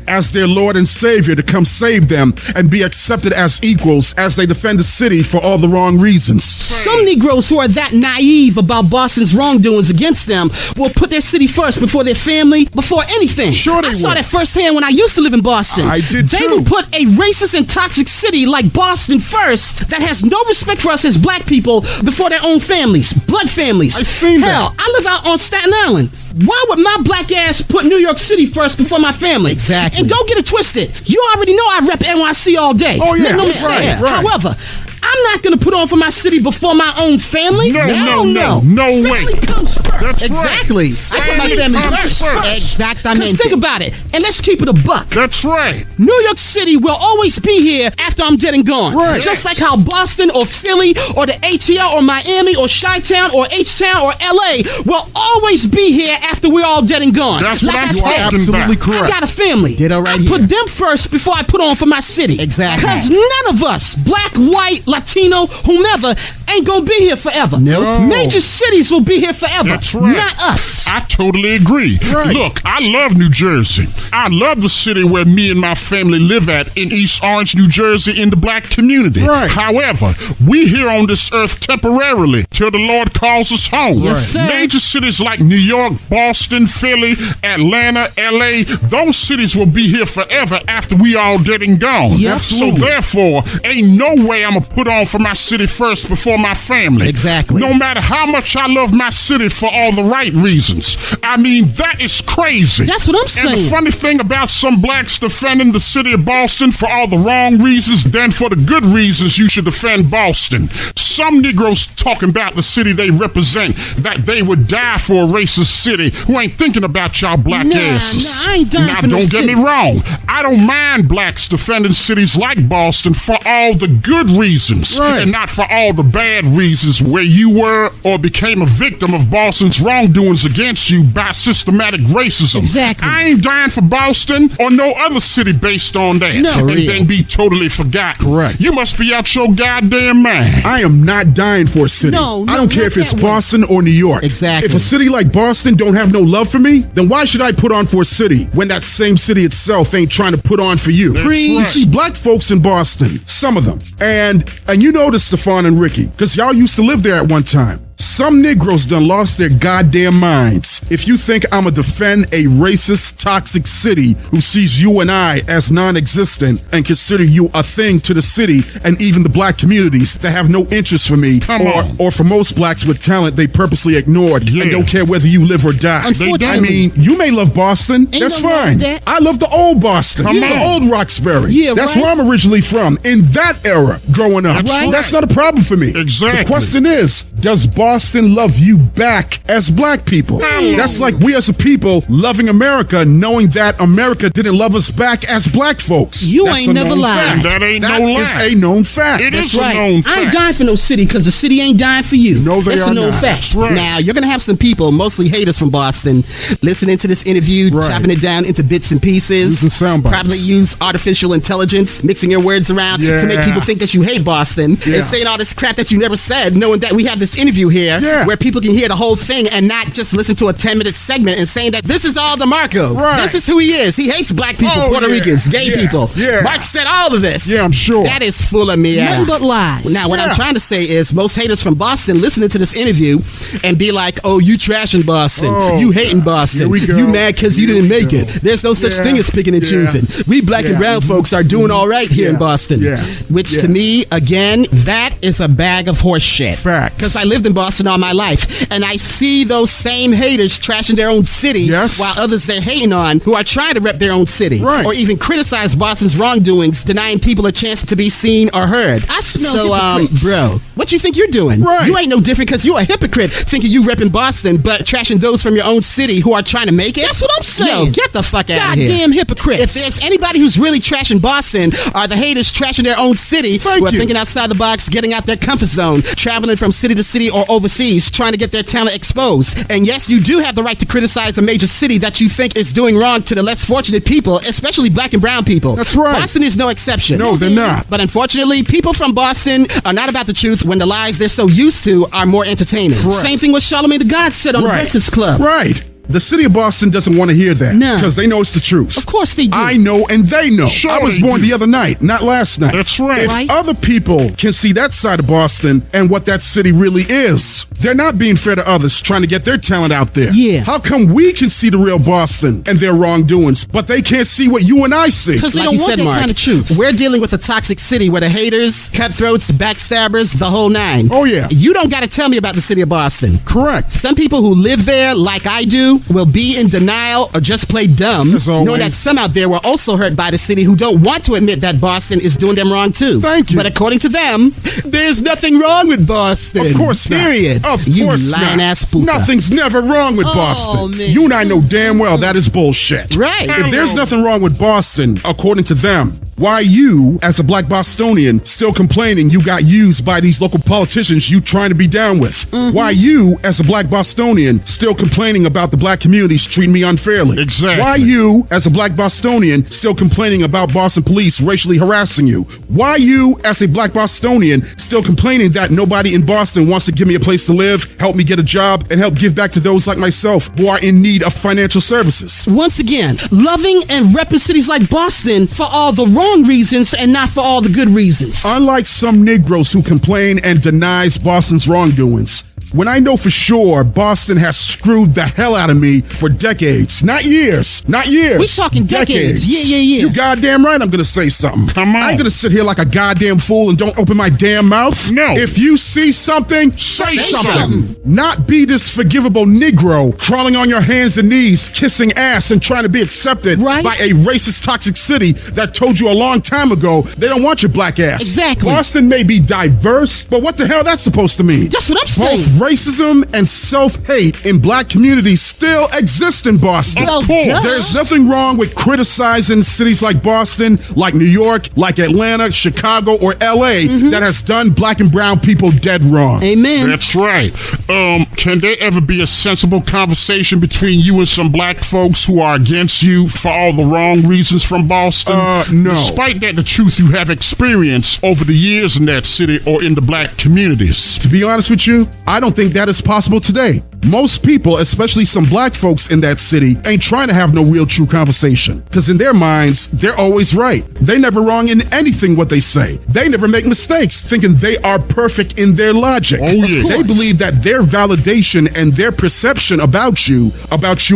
S2: as their Lord and Savior to come save them and be accepted as equals as they defend the city for all the wrong reasons.
S3: Some Negroes who are that naive about Boston's wrongdoings against them will put their city first before their family, before anything.
S2: Sure they
S3: I saw
S2: will.
S3: that firsthand when I used to live in Boston.
S2: I did
S3: They
S2: too.
S3: will put a racist and toxic city like Boston first that has no respect for us as black people before their own families, blood families.
S2: I've seen
S3: Hell,
S2: that.
S3: I live out on Staten Island. Why would my black ass put New York City first before my family?
S4: Exactly.
S3: And don't get it twisted. You already know I rep NYC all day.
S2: Oh, yeah.
S3: Make no
S2: Yeah,
S3: mistake.
S2: right.
S3: However, I'm not going to put on for my city before my own family.
S1: No
S3: No
S1: way.
S3: Family comes first.
S1: That's
S4: Exactly. I put my family first.
S3: Because
S4: Exactamente.
S3: think about it, and let's keep it a buck.
S1: That's right.
S3: New York City will always be here after I'm dead and gone.
S2: Right.
S3: Just like how Boston or Philly or the ATL or Miami or Chi-Town or H-Town or LA will always be here after we're all dead and gone.
S1: That's
S3: like
S1: what I'm
S3: I said,
S1: talking
S2: absolutely
S1: about.
S2: correct.
S3: I got a family.
S4: Ditto right
S3: I put
S4: here.
S3: them first before I put on for my city.
S4: Exactly.
S3: Because none of us, black, white, Latino, whomever, ain't gonna be here forever.
S4: Nope.
S3: Major cities will be here forever.
S1: That's right.
S3: Not us.
S1: I totally agree.
S2: Right.
S1: Look, I love New Jersey. I love the city where me and my family live at in East Orange, New Jersey, in the black community.
S2: Right.
S1: However, we here on this earth temporarily till the Lord calls us home.
S3: Yes, sir.
S1: Major cities like New York, Boston, Philly, Atlanta, LA, those cities will be here forever after we all dead and gone.
S3: Yep.
S1: So therefore, ain't no way I'm gonna put on for my city first before my family.
S4: Exactly.
S1: No matter how much I love my city for all the right reasons. I mean, that is crazy.
S3: That's what I'm
S1: And the
S3: saying.
S1: funny thing about some blacks defending the city of Boston for all the wrong reasons, then for the good reasons you should defend Boston. Some Negroes talking about the city they represent, that they would die for a racist city, who ain't thinking about y'all black asses.
S3: I ain't dying
S1: Now,
S3: for no
S1: don't get me
S3: city.
S1: wrong. I don't mind blacks defending cities like Boston for all the good reasons,
S2: Right.
S1: and not for all the bad reasons where you were or became a victim of Boston's wrongdoings against you by systematic racism.
S3: Exactly.
S1: I ain't dying for Boston or no other city based on that.
S3: No.
S1: And
S4: real.
S1: then be totally forgotten.
S2: Correct.
S1: You must be out your goddamn mind.
S2: I am not dying for a city.
S3: No,
S2: I don't care
S3: not
S2: if it's
S3: that way.
S2: Boston or New York.
S4: Exactly.
S2: If a city like Boston don't have no love for me, then why should I put on for a city when that same city itself ain't trying to put on for you?
S1: Preach.
S2: You see, black folks in Boston, some of them, and you know this, Stefan and Ricky, because y'all used to live there at one time. Some Negroes done lost their goddamn minds. If you think I'ma defend a racist, toxic city who sees you and I as non-existent and consider you a thing to the city and even the black communities that have no interest for me,
S1: Come on.
S2: or for most blacks with talent they purposely ignored
S1: Yeah.
S2: and don't care whether you live or die.
S3: Unfortunately.
S2: I mean, you may love Boston.
S3: Ain't
S2: That's
S3: no wrong
S2: fine.
S3: with that.
S2: I love the old Boston,
S1: Come
S2: the
S1: on.
S2: old Roxbury.
S3: Yeah,
S2: That's
S3: right.
S2: where I'm originally from. In that era, growing up,
S1: That's right.
S2: that's not a problem for me.
S1: Exactly.
S2: The question is, does Boston love you back as black people?
S1: No.
S2: That's like we as a people loving America, knowing that America didn't love us back as black folks.
S3: You
S2: That's
S3: ain't
S2: a
S3: never
S2: known
S3: lied.
S2: fact.
S1: That ain't
S2: That
S1: no lie.
S2: is a known fact.
S1: It
S3: That's
S1: is a
S3: right.
S1: known
S3: I ain't
S1: fact.
S3: dying for no city because the city ain't dying for you.
S2: No, they
S3: That's
S2: are
S3: a known
S2: not.
S3: fact.
S1: That's right.
S4: Now, you're going to have some people, mostly haters from Boston, listening to this interview,
S2: Right.
S4: chopping it down into bits and pieces.
S2: Using sound bites.
S4: Probably use artificial intelligence, mixing your words around to make
S2: Yeah.
S4: people think that you hate Boston
S2: Yeah.
S4: and saying all this crap that you never said, knowing that we have this interview here
S2: Yeah.
S4: where people can hear the whole thing and not just listen to a 10-minute segment and saying that this is all DeMarco.
S2: Right.
S4: This is who he is. He hates black people,
S2: Oh,
S4: Puerto
S2: yeah.
S4: Ricans, gay
S2: Yeah.
S4: people.
S2: Yeah.
S4: Mark said all of this.
S2: Yeah, I'm sure.
S4: That is full of me.
S3: Nothing but lies.
S4: Now, what I'm
S2: Yeah.
S4: trying to say is most haters from Boston listening to this interview and be like, oh, you trashing Boston.
S2: Oh,
S4: you hating Boston.
S2: here we go.
S4: You mad because you
S2: Here
S4: didn't
S2: we
S4: make
S2: go.
S4: it. There's no such
S2: Yeah.
S4: thing as picking and
S2: Yeah.
S4: choosing. We black and
S2: Yeah.
S4: brown folks are doing all right here in
S2: Yeah.
S4: Boston.
S2: Yeah.
S4: Which
S2: Yeah.
S4: to me, again, that is a bag of horse shit.
S2: Facts.
S4: Because I lived in Boston Boston all my life, and I see those same haters trashing their own city,
S2: Yes.
S4: while others they're hating on who are trying to rep their own city,
S2: Right.
S4: or even criticize Boston's wrongdoings, denying people a chance to be seen or heard.
S3: I smell
S4: So,
S3: hypocrites.
S4: bro, what you think you're doing?
S2: Right.
S4: You ain't no different because you're a hypocrite thinking you repping Boston, but trashing those from your own city who are trying to make it.
S3: That's what I'm saying.
S4: Yo, get the fuck out of here.
S3: Goddamn hypocrites.
S4: If there's anybody who's really trashing Boston, are the haters trashing their own city who are
S2: you.
S4: thinking outside the box, getting out their comfort zone, traveling from city to city or overseas, trying to get their talent exposed. And yes, you do have the right to criticize a major city that you think is doing wrong to the less fortunate people, especially black and brown people.
S2: That's right.
S4: Boston is no exception.
S2: No, they're not.
S4: But unfortunately, people from Boston are not about the truth when the lies they're so used to are more entertaining.
S3: Same thing what Charlamagne the God said on the Breakfast Club.
S2: Right. The city of Boston doesn't want to hear that
S3: No.
S2: because they know it's the truth.
S3: Of course they do.
S2: I know and they know.
S1: Sure
S2: I was
S1: they
S2: born
S1: do.
S2: the other night, not last night.
S1: That's right.
S2: If
S3: Right.
S2: other people can see that side of Boston and what that city really is, they're not being fair to others trying to get their talent out there.
S3: Yeah.
S2: How come we can see the real Boston and their wrongdoings, but they can't see what you and I see?
S3: Because they
S4: Like
S3: don't
S4: you
S3: want
S4: said,
S3: that
S4: Mark,
S3: kind of truth.
S4: we're dealing with a toxic city where the haters, cutthroats, backstabbers, the whole nine.
S2: Oh, yeah.
S4: You don't got to tell me about the city of Boston.
S2: Correct.
S4: Some people who live there, like I do, will be in denial or just play dumb,
S2: As always.
S4: knowing that some out there were also hurt by the city who don't want to admit that Boston is doing them wrong too.
S2: Thank you.
S4: But according to them, there's nothing wrong with Boston.
S2: Of course not.
S4: Period.
S2: Of
S4: You
S2: course
S4: lying
S2: not.
S4: ass puka.
S2: Nothing's never wrong with Boston.
S3: man.
S2: You and I know damn well that is bullshit.
S4: Right.
S2: If there's nothing wrong with Boston, according to them, why are you, as a black Bostonian, still complaining you got used by these local politicians you trying to be down with? Why are you, as a black Bostonian, still complaining about the black communities treating me unfairly?
S1: Exactly.
S2: Why are you, as a black Bostonian, still complaining about Boston police racially harassing you? Why are you, as a black Bostonian, still complaining that nobody in Boston wants to give me a place to live, help me get a job, and help give back to those like myself who are in need of financial services?
S3: Once again, loving and repping cities like Boston for all the wrong reasons and not for all the good reasons.
S2: Unlike some Negroes who complain and denies Boston's wrongdoings, when I know for sure Boston has screwed the hell out of me for decades, not years, not years.
S3: We talking decades. Yeah.
S2: You goddamn right I'm gonna say something.
S1: Come on.
S2: I ain't gonna sit here like a goddamn fool and don't open my damn mouth.
S1: No.
S2: If you see something, say something. Not be this forgivable Negro crawling on your hands and knees, kissing ass and trying to be accepted
S3: Right.
S2: by a racist, toxic city that told you a long time ago they don't want your black ass.
S3: Exactly.
S2: Boston may be diverse, but what the hell that's supposed to mean?
S3: That's what I'm saying.
S2: Both racism and self-hate in black communities still exist in Boston.
S3: Well,
S1: course.
S3: duh.
S2: There's nothing wrong with criticizing cities like Boston, like New York, like Atlanta, Chicago, or LA that has done black and brown people dead wrong.
S3: Amen.
S1: That's right. Can there ever be a sensible conversation between you and some black folks who are against you for all the wrong reasons from Boston?
S2: No.
S1: Despite that, the truth you have experienced over the years in that city or in the black communities.
S2: To be honest with you, I don't think that is possible today. Most people, especially some black folks in that city, ain't trying to have no real true conversation. Because in their minds, they're always right. They never wrong in anything what they say. They never make mistakes, thinking they are perfect in their logic.
S1: Oh, yeah.
S2: They believe that their validation and their perception about you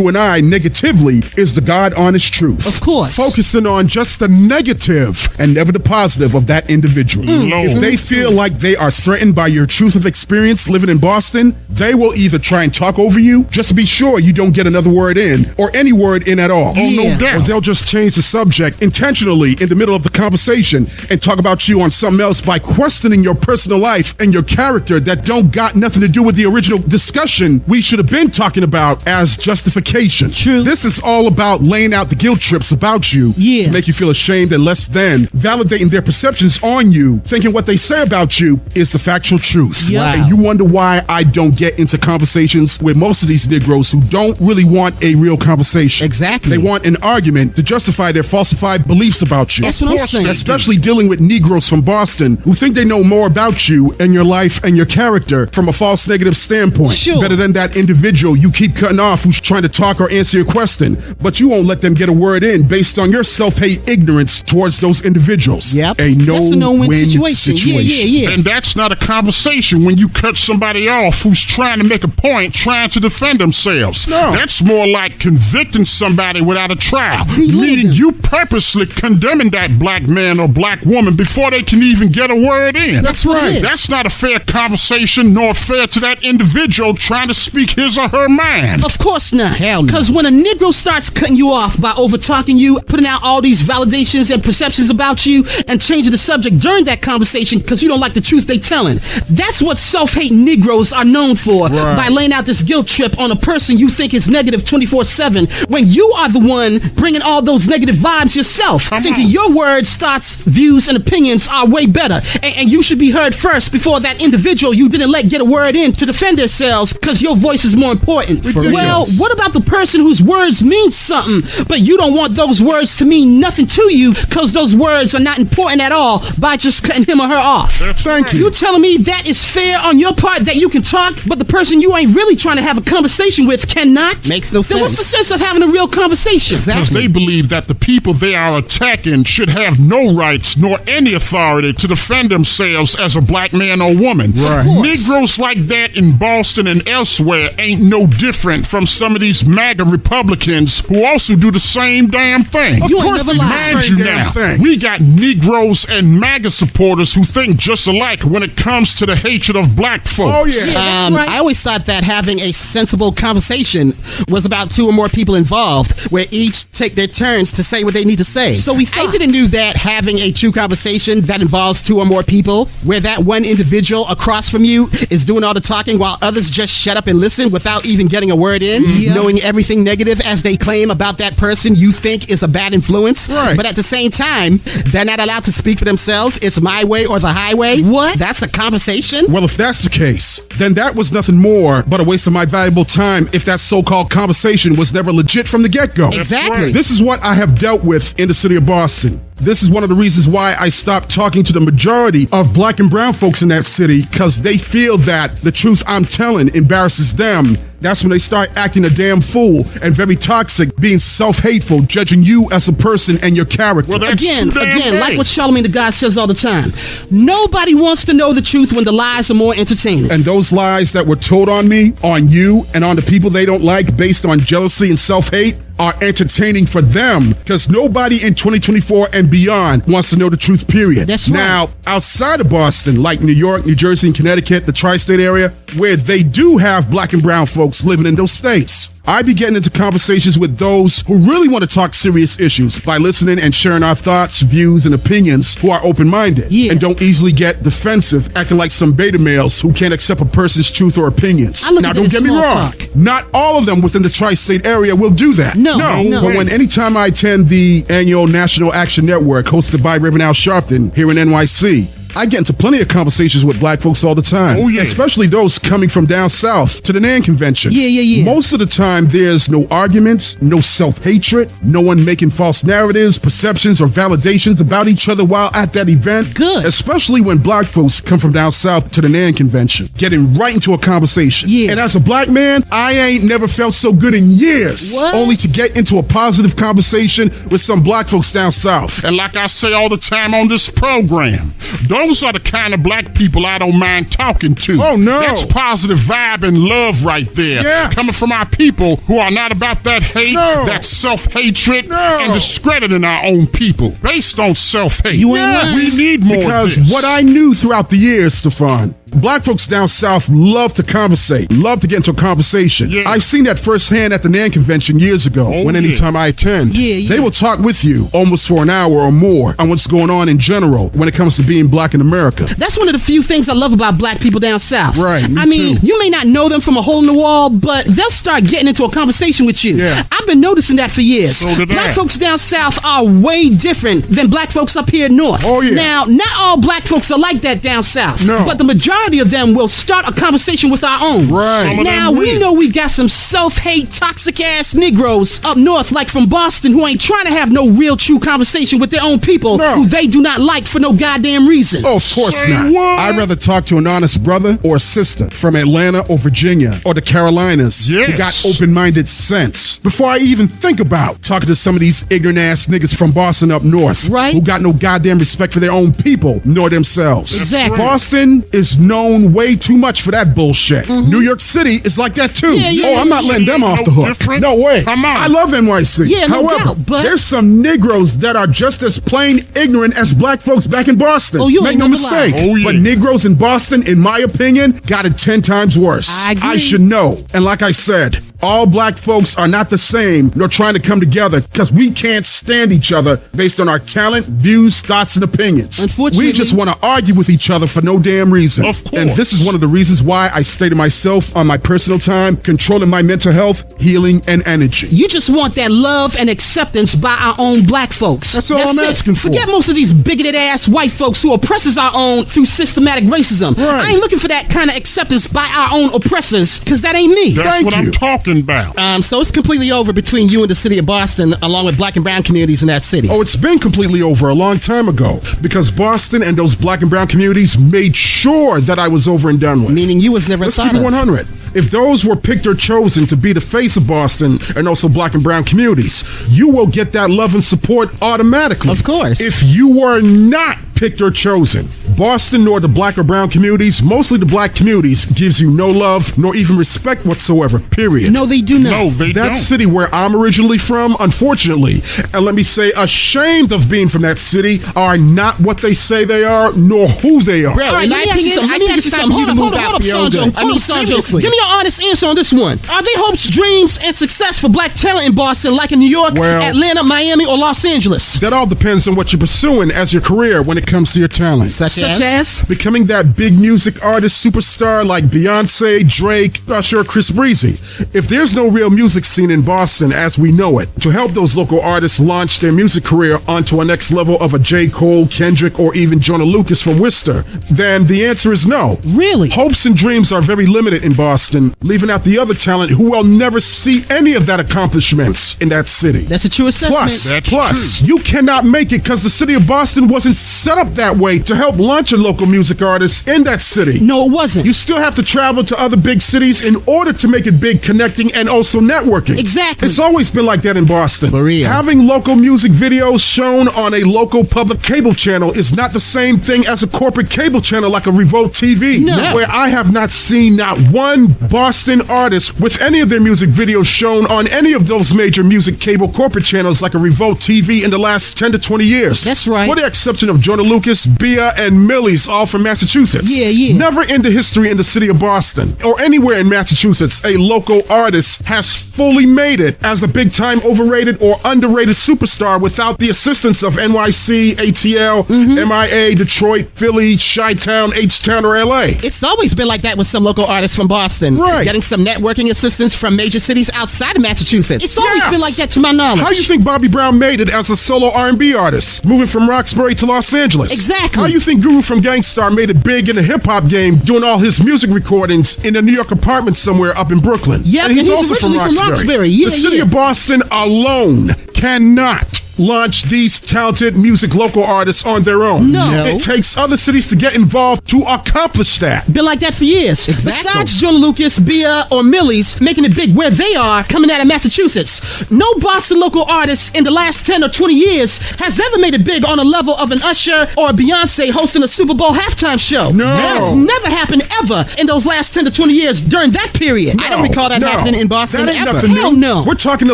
S2: and I negatively is the God-honest truth.
S3: Of course.
S2: Focusing on just the negative and never the positive of that individual. If they feel like they are threatened by your truth of experience living in Boston, they will either try and talk over you just to be sure you don't get another word in or any word in at all.
S1: Oh, no
S3: Yeah.
S2: Or
S1: doubt.
S2: they'll just change the subject intentionally in the middle of the conversation and talk about you on something else by questioning your personal life and your character that don't got nothing to do with the original discussion we should have been talking about as justification.
S3: True.
S2: This is all about laying out the guilt trips about you
S3: Yeah.
S2: to make you feel ashamed and less than, validating their perceptions on you, thinking what they say about you is the factual truth.
S3: Yeah.
S2: And you wonder why I don't get into conversations with most of these Negroes who don't really want a real conversation.
S4: Exactly.
S2: They want an argument to justify their falsified beliefs about you.
S3: That's what I'm saying.
S2: Especially dealing with Negroes from Boston who think they know more about you and your life and your character from a false negative standpoint.
S3: Sure.
S2: Better than that individual you keep cutting off who's trying to talk or answer your question, but you won't let them get a word in based on your self-hate ignorance towards those individuals.
S4: Yep.
S2: A
S3: That's a no-win
S2: no-win
S3: situation. Yeah.
S1: And that's not a conversation when you cut somebody off who's trying to make a point trying to defend themselves.
S2: No.
S1: That's more like convicting somebody without a trial, meaning you purposely condemning that black man or black woman before they can even get a word in.
S2: That's right.
S1: That's not a fair conversation, nor fair to that individual trying to speak his or her mind.
S3: Of course not.
S4: Hell no.
S3: Because when a Negro starts cutting you off by over-talking you, putting out all these validations and perceptions about you, and changing the subject during that conversation because you don't like the truth they telling, that's what self-hate Negroes are known for, by laying out this guilt trip on a person you think is negative 24/7 when you are the one bringing all those negative vibes yourself, thinking your words, thoughts, views, and opinions are way better, and you should be heard first before that individual you didn't let get a word in to defend themselves because your voice is more important. Well, what about the person whose words mean something, but you don't want those words to mean nothing to you because those words are not important at all by just cutting him or her off?
S2: Thank you.
S3: You telling me that is fair on your part, that you can talk, but the person you ain't really trying to have a conversation with cannot?
S4: Makes no
S3: Then what's the
S4: sense.
S3: sense of having a real conversation?
S1: Because they believe that the people they are attacking should have no rights nor any authority to defend themselves as a black man or woman.
S2: Right.
S1: Negroes like that in Boston and elsewhere ain't no different from some of these MAGA Republicans who also do the same damn thing.
S2: Of
S3: You ain't
S2: course
S3: never
S2: they do
S3: lied.
S2: the
S1: Mind
S2: same
S1: you
S2: damn
S1: now,
S2: thing.
S1: we got Negroes and MAGA supporters who think just alike when it comes to the hatred of black folk.
S2: Oh, yeah.
S3: that's right.
S4: I always thought that having a sensible conversation was about two or more people involved, where each take their turns to say what they need to say.
S3: So we
S4: I
S3: thought.
S4: didn't do that having a true conversation that involves two or more people, where that one individual across from you is doing all the talking while others just shut up and listen without even getting a word in, knowing everything negative as they claim about that person you think is a bad influence.
S2: Right.
S4: But at the same time, they're not allowed to speak for themselves. It's my way or the highway.
S3: What?
S4: That's a conversation?
S2: Well, if that's the case, then that was nothing more but a waste of my valuable time if that so-called conversation was never legit from the get-go.
S4: Exactly.
S2: This is what I have dealt with in the city of Boston. This is one of the reasons why I stopped talking to the majority of black and brown folks in that city, because they feel that the truth I'm telling embarrasses them. That's when they start acting a damn fool and very toxic, being self-hateful, judging you as a person and your character.
S1: Well, that's
S3: Again,
S1: too damn
S3: like
S1: right.
S3: what Charlemagne the God says all the time. Nobody wants to know the truth when the lies are more entertaining.
S2: And those lies that were told on me, on you, and on the people they don't like based on jealousy and self-hate are entertaining for them, because nobody in 2024 and beyond wants to know the truth, period.
S3: That's right.
S2: Now, outside of Boston, like New York, New Jersey, and Connecticut, the tri-state area, where they do have black and brown folks living in those states, I be getting into conversations with those who really want to talk serious issues by listening and sharing our thoughts, views, and opinions, who are open-minded and don't easily get defensive, acting like some beta males who can't accept a person's truth or opinions.
S3: I look
S2: Now,
S3: at
S2: don't
S3: it as
S2: get me
S3: small
S2: wrong.
S3: talk.
S2: Not all of them within the tri-state area will do that.
S3: No.
S2: But when anytime I attend the annual National Action Network hosted by Reverend Al Sharpton here in NYC, I get into plenty of conversations with black folks all the time.
S1: Oh, yeah.
S2: Especially those coming from down south to the NAN convention.
S3: Yeah.
S2: Most of the time, there's no arguments, no self-hatred, no one making false narratives, perceptions, or validations about each other while at that event.
S3: Good.
S2: Especially when black folks come from down south to the NAN convention, getting right into a conversation.
S3: Yeah.
S2: And as a black man, I ain't never felt so good in years.
S3: What?
S2: Only to get into a positive conversation with some black folks down south.
S1: And like I say all the time on this program, those are the kind of black people I don't mind talking to.
S2: Oh, no.
S1: That's positive vibe and love right there.
S2: Yes.
S1: Coming from our people who are not about that hate,
S2: No.
S1: that self-hatred,
S2: No.
S1: and discrediting our own people based on self-hate.
S3: You ain't lying.
S1: We need more
S2: Because
S1: of this.
S2: what I knew throughout the years, Stefan, black folks down south love to conversate, love to get into a conversation.
S1: Yeah.
S2: I've seen that firsthand at the NAN convention years ago,
S1: Oh,
S2: when
S1: yeah.
S2: anytime I attend.
S3: Yeah.
S2: They will talk with you almost for an hour or more on what's going on in general when it comes to being black in America.
S3: That's one of the few things I love about black people down south.
S2: Right, me
S3: I mean,
S2: too.
S3: you may not know them from a hole in the wall, but they'll start getting into a conversation with you.
S2: Yeah.
S3: I've been noticing that for years.
S1: So did
S3: Black
S1: I.
S3: folks down south are way different than black folks up here north.
S2: Oh, yeah.
S3: Now, not all black folks are like that down south.
S2: No.
S3: But the majority of them will start a conversation with our own.
S2: Right.
S1: Some of them
S3: Now, we
S1: will.
S3: know we got some self-hate, toxic-ass Negroes up north, like from Boston, who ain't trying to have no real, true conversation with their own people
S2: No.
S3: who they do not like for no goddamn reason.
S2: Oh, of course
S1: Say
S2: not.
S1: what?
S2: I'd rather talk to an honest brother or sister from Atlanta or Virginia or the Carolinas who got
S1: Yes.
S2: open-minded sense before I even think about talking to some of these ignorant ass niggas from Boston up north,
S3: Right.
S2: who got no goddamn respect for their own people nor themselves.
S3: Exactly.
S2: Boston is known known way too much for that bullshit. New York City is like that too. I'm not letting them off the hook.
S1: Different.
S2: No way.
S1: Come on.
S2: I love NYC.
S3: Yeah, no
S2: However,
S3: doubt, but
S2: there's some Negroes that are just as plain ignorant as black folks back in Boston.
S3: Oh, you
S2: Make
S3: ain't
S2: no
S3: never
S2: mistake.
S3: lied.
S1: Oh, yeah.
S2: But Negroes in Boston, in my opinion, got it 10 times worse.
S3: I agree.
S2: I should know. And like I said, all black folks are not the same, nor trying to come together, because we can't stand each other based on our talent, views, thoughts, and opinions.
S3: Unfortunately,
S2: we just want to argue with each other for no damn reason.
S1: Of course.
S2: And this is one of the reasons why I stay to myself on my personal time, controlling my mental health, healing, and energy.
S3: you just want that love and acceptance by our own black folks.
S2: That's all I'm
S3: it.
S2: asking for.
S3: Forget most of these bigoted ass white folks who oppresses our own through systematic racism.
S2: Right.
S3: I ain't looking for that kind of acceptance by our own oppressors, because that ain't me.
S1: That's
S2: Thank
S1: what
S2: you.
S1: I'm talking about.
S4: So it's completely over between you and the city of Boston, along with black and brown communities in that city.
S2: Oh, it's been completely over a long time ago because Boston and those black and brown communities made sure that I was over and done with.
S4: Meaning you was never
S2: Let's
S4: thought
S2: keep it
S4: of.
S2: 100. If those were picked or chosen to be the face of Boston and also black and brown communities, you will get that love and support automatically.
S4: Of course.
S2: If you were not picked or chosen, Boston nor the black or brown communities, mostly the black communities, gives you no love nor even respect whatsoever, period.
S3: No, they do not.
S1: No, they
S2: That
S1: don't.
S2: city where I'm originally from, unfortunately, and let me say ashamed of being from that city, are not what they say they are, nor who they are.
S4: Bro,
S3: All right,
S4: in
S3: let
S4: my
S3: me ask you
S4: opinion,
S3: something.
S4: I
S3: Let me
S4: think
S3: ask you
S4: it's time
S3: something.
S4: for you to
S3: Hold
S4: move
S3: up,
S4: out for your own
S3: Sandro.
S4: good. I mean,
S3: Hold up, Sandro.
S4: seriously.
S3: Give me your honest answer on this one. Are they hopes, dreams, and success for black talent in Boston, like in New York,
S2: Well-
S3: Atlanta, Miami, or Los Angeles?
S2: That all depends on what you're pursuing as your career when it comes to your talent.
S4: Such
S3: Such as?
S2: Becoming that big music artist superstar like Beyonce, Drake, Usher, Chris Breezy. If there's no real music scene in Boston as we know it, to help those local artists launch their music career onto a next level of a J. Cole, Kendrick, or even Jonah Lucas from Worcester, then the answer is no.
S3: Really?
S2: Hopes and dreams are very limited in Boston, leaving out the other talent who will never see any of that accomplishments in that city.
S3: That's a true assessment.
S2: Plus, you cannot make it because the city of Boston wasn't set up that way to help launch a local music artist in that city.
S3: No, it wasn't.
S2: You still have to travel to other big cities in order to make it big, connecting and also networking.
S3: Exactly.
S2: It's always been like that in Boston.
S4: For real.
S2: Having local music videos shown on a local public cable channel is not the same thing as a corporate cable channel like a Revolt TV,
S3: No.
S2: where I have not seen not one Boston artist with any of their music videos shown on any of those major music cable corporate channels like a Revolt TV in the last 10 to 20 years.
S3: That's right.
S2: For the exception of Jonah Lucas, Bia, and Millie's, all from Massachusetts.
S3: Yeah.
S2: Never in the history in the city of Boston or anywhere in Massachusetts a local artist has fully made it as a big-time overrated or underrated superstar without the assistance of NYC, ATL, MIA, Detroit, Philly, Chi-Town, H-Town, or LA.
S4: It's always been like that with some local artists from Boston.
S2: Right.
S4: Getting some networking assistance from major cities outside of Massachusetts.
S3: It's always
S2: Yes.
S3: been like that to my knowledge.
S2: How do you think Bobby Brown made it as a solo R&B artist, moving from Roxbury to Los Angeles?
S3: Exactly.
S2: How do you think Guru from Gangstar made it big in the hip-hop game, doing all his music recordings in a New York apartment somewhere up in Brooklyn?
S3: Yep,
S2: and he's
S3: and he's
S2: also from
S3: originally from Roxbury. Yeah,
S2: the city
S3: yeah.
S2: of Boston alone cannot launch these talented music local artists on their own.
S3: No.
S2: It takes other cities to get involved to accomplish that.
S3: Been like that for years.
S4: Exactly.
S3: Besides Jonah Lucas, Bia, or Millie's making it big where they are, coming out of Massachusetts, no Boston local artist in the last 10 or 20 years has ever made it big on a level of an Usher or a Beyonce hosting a Super Bowl halftime show.
S2: No.
S3: That has never happened ever in those last 10 to 20 years during that period.
S4: I don't recall that happening in Boston
S2: That ain't
S4: ever.
S2: nothing
S3: Hell
S2: new.
S3: no.
S2: We're talking the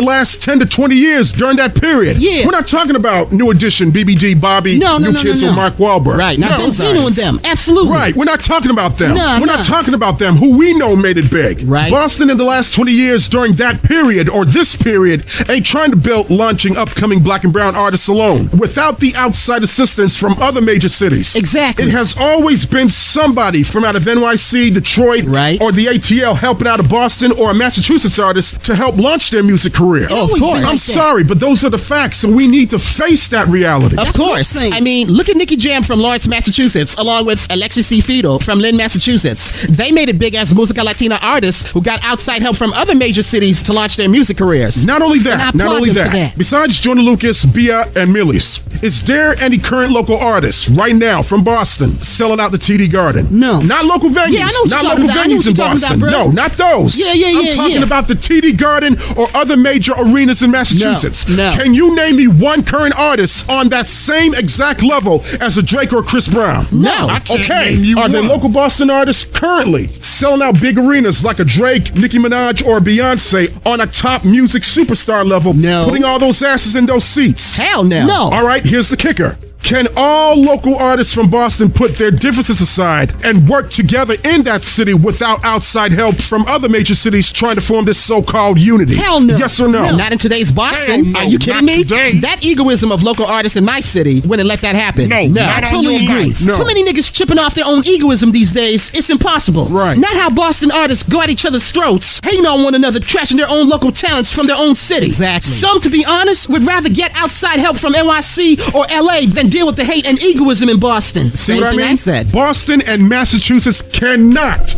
S2: last 10 to 20 years during that period.
S3: Yeah.
S2: We're not talking about New Edition, BBD, Bobby,
S3: No,
S2: New Kids, or Mark Wahlberg.
S4: Right, not those
S3: Benzino and
S4: artists.
S3: them. Absolutely.
S2: Right, we're not talking about them.
S3: Nah,
S2: we're
S3: nah.
S2: not talking about them who we know made it big.
S4: Right.
S2: Boston in the last 20 years during that period or this period ain't trying to build launching upcoming black and brown artists alone without the outside assistance from other major cities.
S3: Exactly.
S2: It has always been somebody from out of NYC, Detroit,
S4: Right.
S2: or the ATL helping out a Boston or a Massachusetts artist to help launch their music career.
S4: Oh, of
S3: Always been
S4: course.
S3: like
S2: I'm
S3: that.
S2: sorry, but those are the facts, so we need to face that reality.
S4: Of
S3: That's what I'm
S4: course.
S3: saying.
S4: I mean, look at Nicky Jam from Lawrence, Massachusetts, along with Alexis C. Fido from Lynn, Massachusetts. They made it big as Musica Latina artists who got outside help from other major cities to launch their music careers.
S2: Not only
S3: And I
S2: that, not
S3: applaud
S2: only
S3: them for
S2: that,
S3: that.
S2: besides Jonah Lucas, Bia, and Millie's, Is there any current local artists right now from Boston selling out the TD Garden?
S3: No.
S2: Not local venues.
S3: Yeah, I know what
S2: not
S3: you're
S2: local
S3: talking about. I know
S2: venues
S3: what
S2: in
S3: you're talking
S2: Boston.
S3: about, bro.
S2: No, not those. I'm talking about the TD Garden or other major arenas in Massachusetts.
S3: No.
S2: Can you name me one current artist on that same exact level as a Drake or a Chris Brown?
S3: No.
S1: I can't
S2: Okay.
S1: name you
S2: Are there
S1: one.
S2: local Boston artists currently selling out big arenas like a Drake, Nicki Minaj, or Beyonce on a top music superstar level,
S4: No.
S2: putting all those asses in those seats?
S4: Hell no.
S3: No.
S2: All right, here's the kicker. Can all local artists from Boston put their differences aside and work together in that city without outside help from other major cities trying to form this so-called unity?
S3: Hell no.
S2: Yes or no?
S4: Not in today's Boston.
S1: Hell no,
S4: Are you kidding
S1: not
S4: me?
S1: today.
S4: That egoism of local artists in my city wouldn't let that happen.
S1: No,
S3: I
S1: not on
S3: totally
S1: your
S3: agree.
S1: life.
S2: No.
S3: Too many niggas chipping off their own egoism these days. It's impossible.
S2: Right.
S3: Not how Boston artists go at each other's throats, hating on one another, trashing their own local talents from their own city.
S4: Exactly.
S3: Some, to be honest, would rather get outside help from NYC or LA than deal with the hate and egoism in Boston.
S2: See
S4: Same
S2: what I
S4: thing
S2: mean?
S4: I said.
S2: Boston and Massachusetts cannot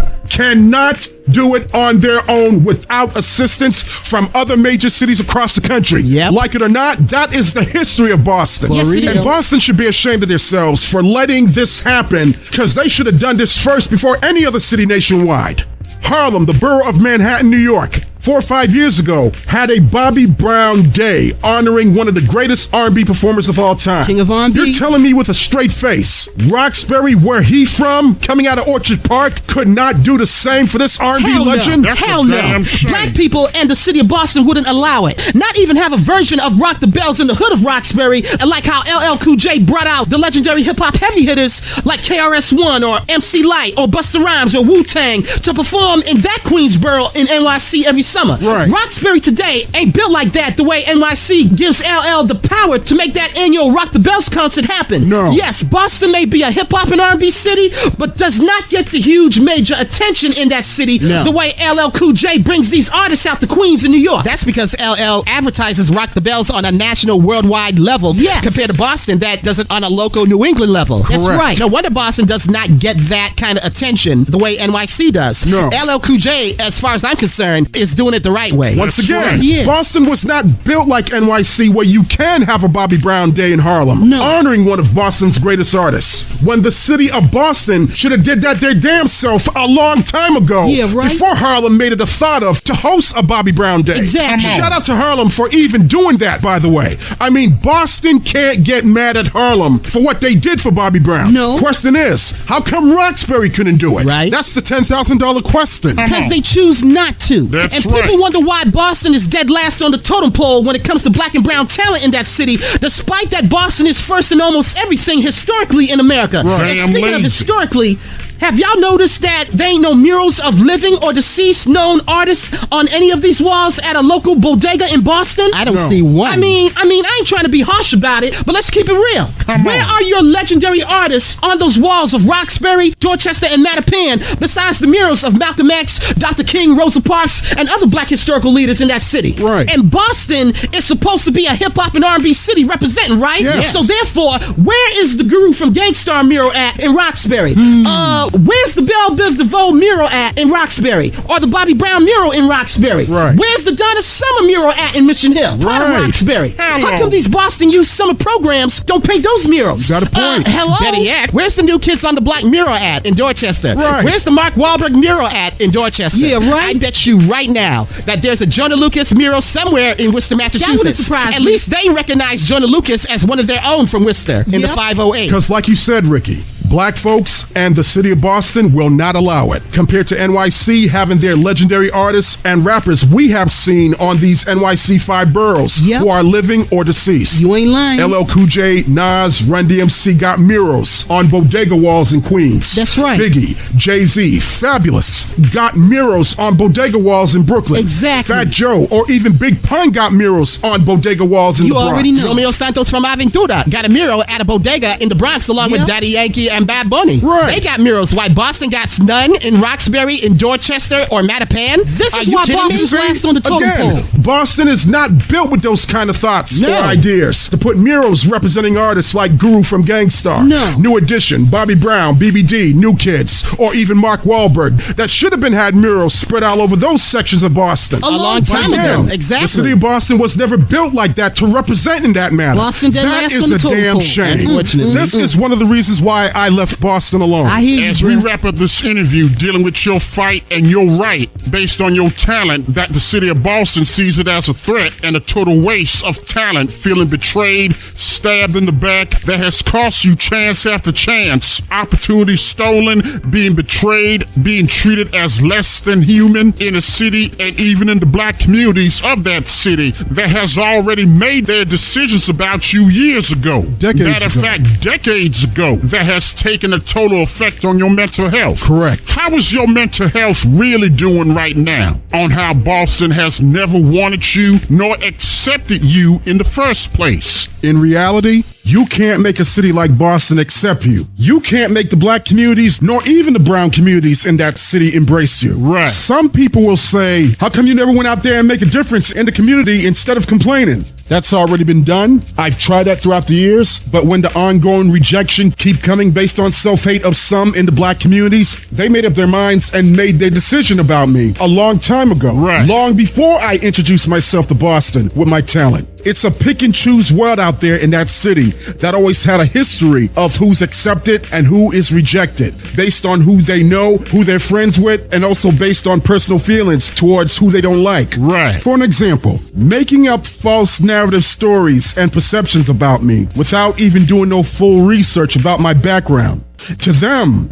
S2: do it on their own without assistance from other major cities across the country.
S4: Yep.
S2: Like it or not, that is the history of Boston.
S3: Yes, it
S2: and
S3: is.
S2: Boston should be ashamed of themselves for letting this happen because they should have done this first before any other city nationwide. Harlem, the borough of Manhattan, New York, 4 or 5 years ago, had a Bobby Brown Day honoring one of the greatest R&B performers of all time.
S3: King of R&B?
S2: You're telling me with a straight face, Roxbury, where he from, coming out of Orchard Park, could not do the same for this R&B
S3: Hell
S2: legend?
S3: no.
S1: That's a
S3: Hell no.
S1: damn shame.
S3: Black people and the city of Boston wouldn't allow it. Not even have a version of Rock the Bells in the hood of Roxbury, and like how LL Cool J brought out the legendary hip-hop heavy hitters like KRS-One or MC Lyte or Busta Rhymes or Wu-Tang to perform in that Queensboro in NYC every summer.
S2: Right.
S3: Roxbury today ain't built like that the way NYC gives LL the power to make that annual Rock the Bells concert happen.
S2: No.
S3: Yes, Boston may be a hip-hop and R&B city, but does not get the huge major attention in that city
S4: No.
S3: the way LL Cool J brings these artists out to Queens and New York.
S4: That's because LL advertises Rock the Bells on a national, worldwide level
S3: Yes.
S4: compared to Boston that does it on a local New England level.
S3: That's
S2: Correct.
S3: right.
S4: No wonder Boston does not get that kind of attention the way NYC does.
S2: No.
S4: LL Cool J, as far as I'm concerned, is doing it the right way.
S2: Once
S1: That's
S2: again,
S1: right.
S3: He is.
S2: Boston was not built like NYC where you can have a Bobby Brown Day in Harlem,
S3: No.
S2: honoring one of Boston's greatest artists. When the city of Boston should have did that their damn self a long time ago,
S3: Yeah, right.
S2: before Harlem made it a thought of to host a Bobby Brown Day.
S3: Exactly.
S1: Come on.
S2: Shout out to Harlem for even doing that, by the way. I mean, Boston can't get mad at Harlem for what they did for Bobby Brown.
S3: No.
S2: Question is, how come Roxbury couldn't do it?
S4: Right.
S2: That's the $10,000 question.
S3: Because they choose not to.
S1: That's
S3: and
S1: right.
S3: people wonder why Boston is dead last on the totem pole when it comes to black and brown talent in that city, despite that Boston is first in almost everything historically in America.
S2: Right.
S3: And
S1: Damn
S3: speaking of
S1: lazy.
S3: historically, have y'all noticed that there ain't no murals of living or deceased known artists on any of these walls at a local bodega in Boston?
S4: I don't
S2: No.
S4: see one.
S3: I mean, I ain't trying to be harsh about it, but let's keep it real.
S1: Come
S3: Where
S1: on.
S3: are your legendary artists on those walls of Roxbury, Dorchester, and Mattapan, besides the murals of Malcolm X, Dr. King, Rosa Parks, and other black historical leaders in that city?
S2: Right.
S3: And Boston is supposed to be a hip-hop and R&B city representing, right?
S2: Yes.
S3: So therefore, where is the Guru from Gangstar mural at in Roxbury? Where's the Belle Biv DeVoe mural at in Roxbury? Or the Bobby Brown mural in Roxbury?
S2: Right.
S3: Where's the Donna Summer mural at in Mission Hill? Part of
S2: Right.
S3: Roxbury.
S1: Hello.
S3: How come these Boston Youth Summer programs don't pay those murals?
S2: Got a point.
S3: Hello?
S4: Better yet, where's the New Kids on the Block mural at in Dorchester?
S2: Right.
S4: Where's the Mark Wahlberg mural at in Dorchester?
S3: Yeah, right.
S4: I bet you right now that there's a Jonah Lucas mural somewhere in Worcester, Massachusetts.
S3: surprise
S4: At
S3: me.
S4: least they recognize Jonah Lucas as one of their own from Worcester in the
S3: Yep.
S4: 508.
S2: Because like you said, Ricky, black folks and the city of Boston will not allow it. Compared to NYC having their legendary artists and rappers we have seen on these NYC 5 boroughs
S3: Yep.
S2: who are living or deceased.
S3: You ain't lying.
S2: LL Cool J, Nas, Run DMC got murals on bodega walls in Queens.
S3: That's right.
S2: Biggie, Jay-Z, Fabulous got murals on bodega walls in Brooklyn.
S3: Exactly.
S2: Fat Joe or even Big Pun got murals on bodega walls in
S3: You
S2: the Bronx.
S3: already know.
S4: Romeo Santos from Aventura got a mural at a bodega in the Bronx along
S3: Yep.
S4: with Daddy Yankee, and Bad Bunny.
S2: Right.
S4: They got murals. Why Boston got none in Roxbury, in Dorchester, or Mattapan?
S3: This
S4: Are
S3: is
S4: you
S3: why
S4: kidding me?
S3: Boston's last on the totem
S2: Again,
S3: pole.
S2: Boston is not built with those kind of thoughts
S4: No.
S2: or ideas. To put murals representing artists like Guru from Gangstar,
S3: No.
S2: New Edition, Bobby Brown, BBD, New Kids, or even Mark Wahlberg, that should have been had murals spread all over those sections of Boston.
S3: A
S4: A long time
S2: But
S4: ago.
S2: again,
S4: Exactly.
S2: The city of Boston was never built like that to represent in that manner.
S3: Boston didn't
S2: That
S3: last
S2: is
S3: on the
S2: a
S3: totem
S2: damn
S3: pole.
S2: shame.
S4: Unfortunately.
S2: This is one of the reasons why I left Boston alone.
S3: I hear you,
S1: As we
S3: bro.
S1: wrap up this interview dealing with your fight and your right based on your talent, that the city of Boston sees it as a threat and a total waste of talent, feeling betrayed, stabbed in the back, that has cost you chance after chance, opportunities stolen, being betrayed, being treated as less than human in a city and even in the black communities of that city that has already made their decisions about you years ago.
S2: Decades
S1: Matter of
S2: ago.
S1: fact, decades ago, that has taken a total effect on your mental health.
S2: Correct.
S1: How is your mental health really doing right now on how Boston has never wanted you nor accepted you in the first place?
S2: In reality, you can't make a city like Boston accept you. You can't make the black communities, nor even the brown communities in that city embrace you.
S1: Right.
S2: Some people will say, how come you never went out there and make a difference in the community instead of complaining? That's already been done. I've tried that throughout the years, but when the ongoing rejection keep coming based on self-hate of some in the black communities, they made up their minds and made their decision about me a long time ago.
S1: Right.
S2: Long before I introduced myself to Boston with my talent. It's a pick and choose world out there in that city that always had a history of who's accepted and who is rejected based on who they know, who they're friends with, and also based on personal feelings towards who they don't like.
S1: Right.
S2: For an example, making up false narrative stories and perceptions about me without even doing no full research about my background. To them,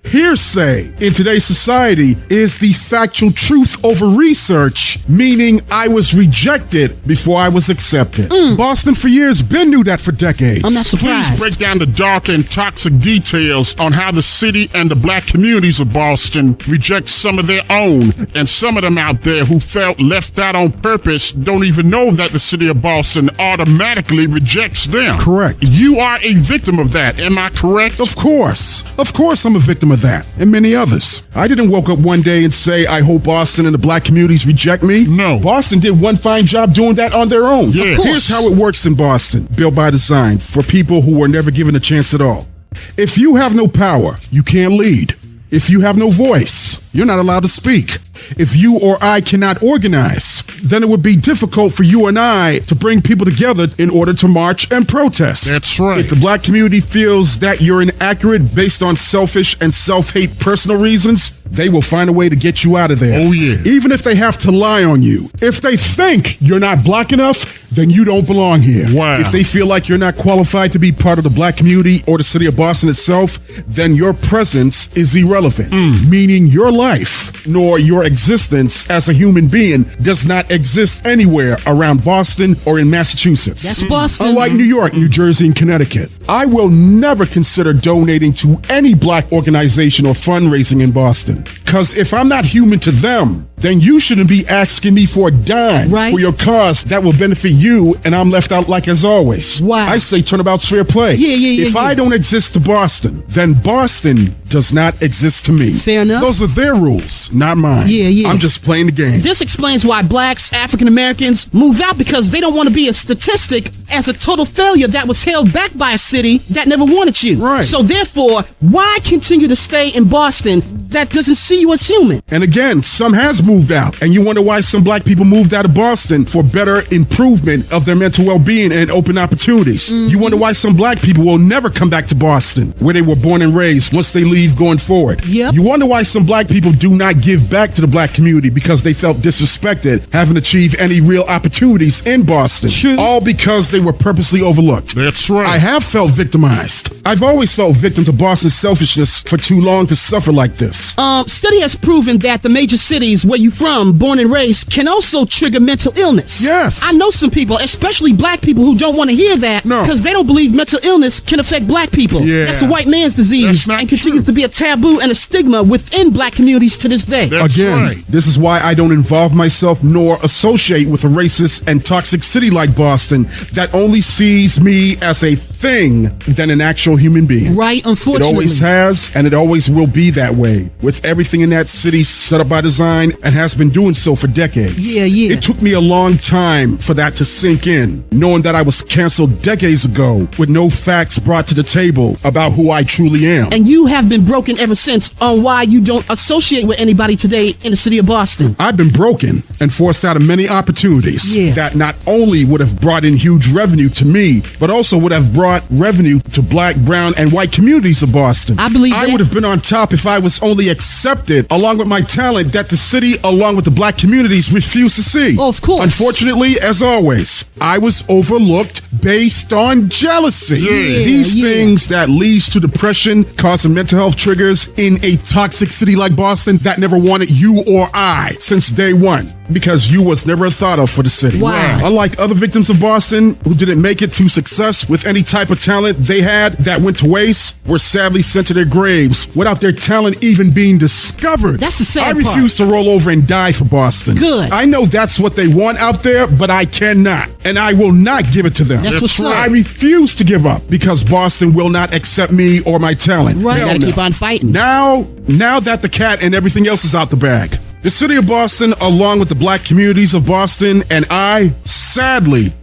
S2: hearsay in today's society is the factual truth over research, meaning I was rejected before I was accepted. Boston for years been knew that for decades.
S3: I'm not surprised.
S1: Please break down the dark and toxic details on how the city and the black communities of Boston reject some of their own, and some of them out there who felt left out on purpose don't even know that the city of Boston automatically rejects them.
S2: Correct.
S1: You are a victim of that, am I correct?
S2: Of course I'm a victim of that, and many others. I didn't woke up one day and say, I hope Boston and the black communities reject me.
S1: No.
S2: Boston did one fine job doing that on their own.
S1: Yeah. Of course.
S2: Here's how it works in Boston, built by design, for people who were never given a chance at all. If you have no power, you can't lead. If you have no voice, you're not allowed to speak. If you or I cannot organize, then it would be difficult for you and I to bring people together in order to march and protest.
S1: That's right.
S2: If the black community feels that you're inaccurate based on selfish and self-hate personal reasons, they will find a way to get you out of there.
S1: Oh, yeah.
S2: Even if they have to lie on you. If they think you're not black enough, then you don't belong here.
S1: Wow.
S2: If they feel like you're not qualified to be part of the black community or the city of Boston itself, then your presence is irrelevant. Meaning your life, nor your existence as a human being does not exist anywhere around Boston or in Massachusetts.
S3: That's Boston.
S2: Unlike New York, New Jersey, and Connecticut, I will never consider donating to any black organization or fundraising in Boston. Because if I'm not human to them, then you shouldn't be asking me for a dime
S3: Right.
S2: for your cause that will benefit you, and I'm left out like as always.
S3: Wow.
S2: I say turnabout's fair play.
S3: Yeah,
S2: If
S3: yeah.
S2: I don't exist to Boston, then Boston does not exist to me.
S3: Fair enough.
S2: Those are their rules, not mine.
S3: Yeah.
S2: I'm just playing the game.
S3: This explains why blacks, African Americans move out, because they don't want to be a statistic as a total failure that was held back by a city that never wanted you.
S2: Right.
S3: So therefore, why continue to stay in Boston that doesn't see you as human?
S2: And again, some has moved out, and you wonder why some black people moved out of Boston for better improvement of their mental well-being and open opportunities. You wonder why some black people will never come back to Boston, where they were born and raised, once they leave going forward.
S3: Yep.
S2: You wonder why some black people do not give back to the black community because they felt disrespected, haven't achieved any real opportunities in Boston.
S3: True.
S2: All because they were purposely overlooked.
S1: That's right.
S2: I have felt victimized. I've always felt victim to Boston's selfishness for too long to suffer like this.
S3: Study has proven that the major cities where you from, born and raised, can also trigger mental illness.
S2: Yes.
S3: I know some people people, especially black people who don't want to hear that
S2: No.
S3: because they don't believe mental illness can affect black people.
S2: Yeah.
S3: That's a white man's
S1: That's
S3: disease
S1: not
S3: and continues
S1: true.
S3: to be a taboo and a stigma within black communities to this day.
S1: That's
S2: Again,
S1: right.
S2: this is why I don't involve myself nor associate with a racist and toxic city like Boston that only sees me as a thing than an actual human being.
S3: Right,
S2: It
S3: unfortunately.
S2: always has, and it always will be that way, with everything in that city set up by design and has been doing so for decades.
S3: Yeah.
S2: It took me a long time for that to sink in, knowing that I was canceled decades ago with no facts brought to the table about who I truly am.
S3: And you have been broken ever since on why you don't associate with anybody today in the city of Boston.
S2: I've been broken and forced out of many opportunities that not only would have brought in huge revenue to me, but also would have brought revenue to black, brown, and white communities of Boston.
S3: I believe
S2: I
S3: that.
S2: would have been on top if I was only accepted along with my talent that the city, along with the black communities, refused to see.
S3: Oh, of course.
S2: Unfortunately, as always, I was overlooked based on jealousy. These things that leads to depression, causing mental health triggers in a toxic city like Boston that never wanted you or I since day one, because you was never thought of for the city.
S3: Wow.
S2: Unlike other victims of Boston who didn't make it to success with any type of talent they had that went to waste, were sadly sent to their graves without their talent even being discovered.
S3: That's the sad
S2: I
S3: part.
S2: refuse to roll over and die for Boston.
S3: Good.
S2: I know that's what they want out there, but I cannot, and I will not give it to them.
S3: That's what's up.
S2: I refuse to give up because Boston will not accept me or my talent.
S3: Right.
S4: You
S2: Hell
S4: gotta
S2: no.
S4: keep on fighting.
S2: Now that the cat and everything else is out the bag, the city of Boston, along with the black communities of Boston, and I, sadly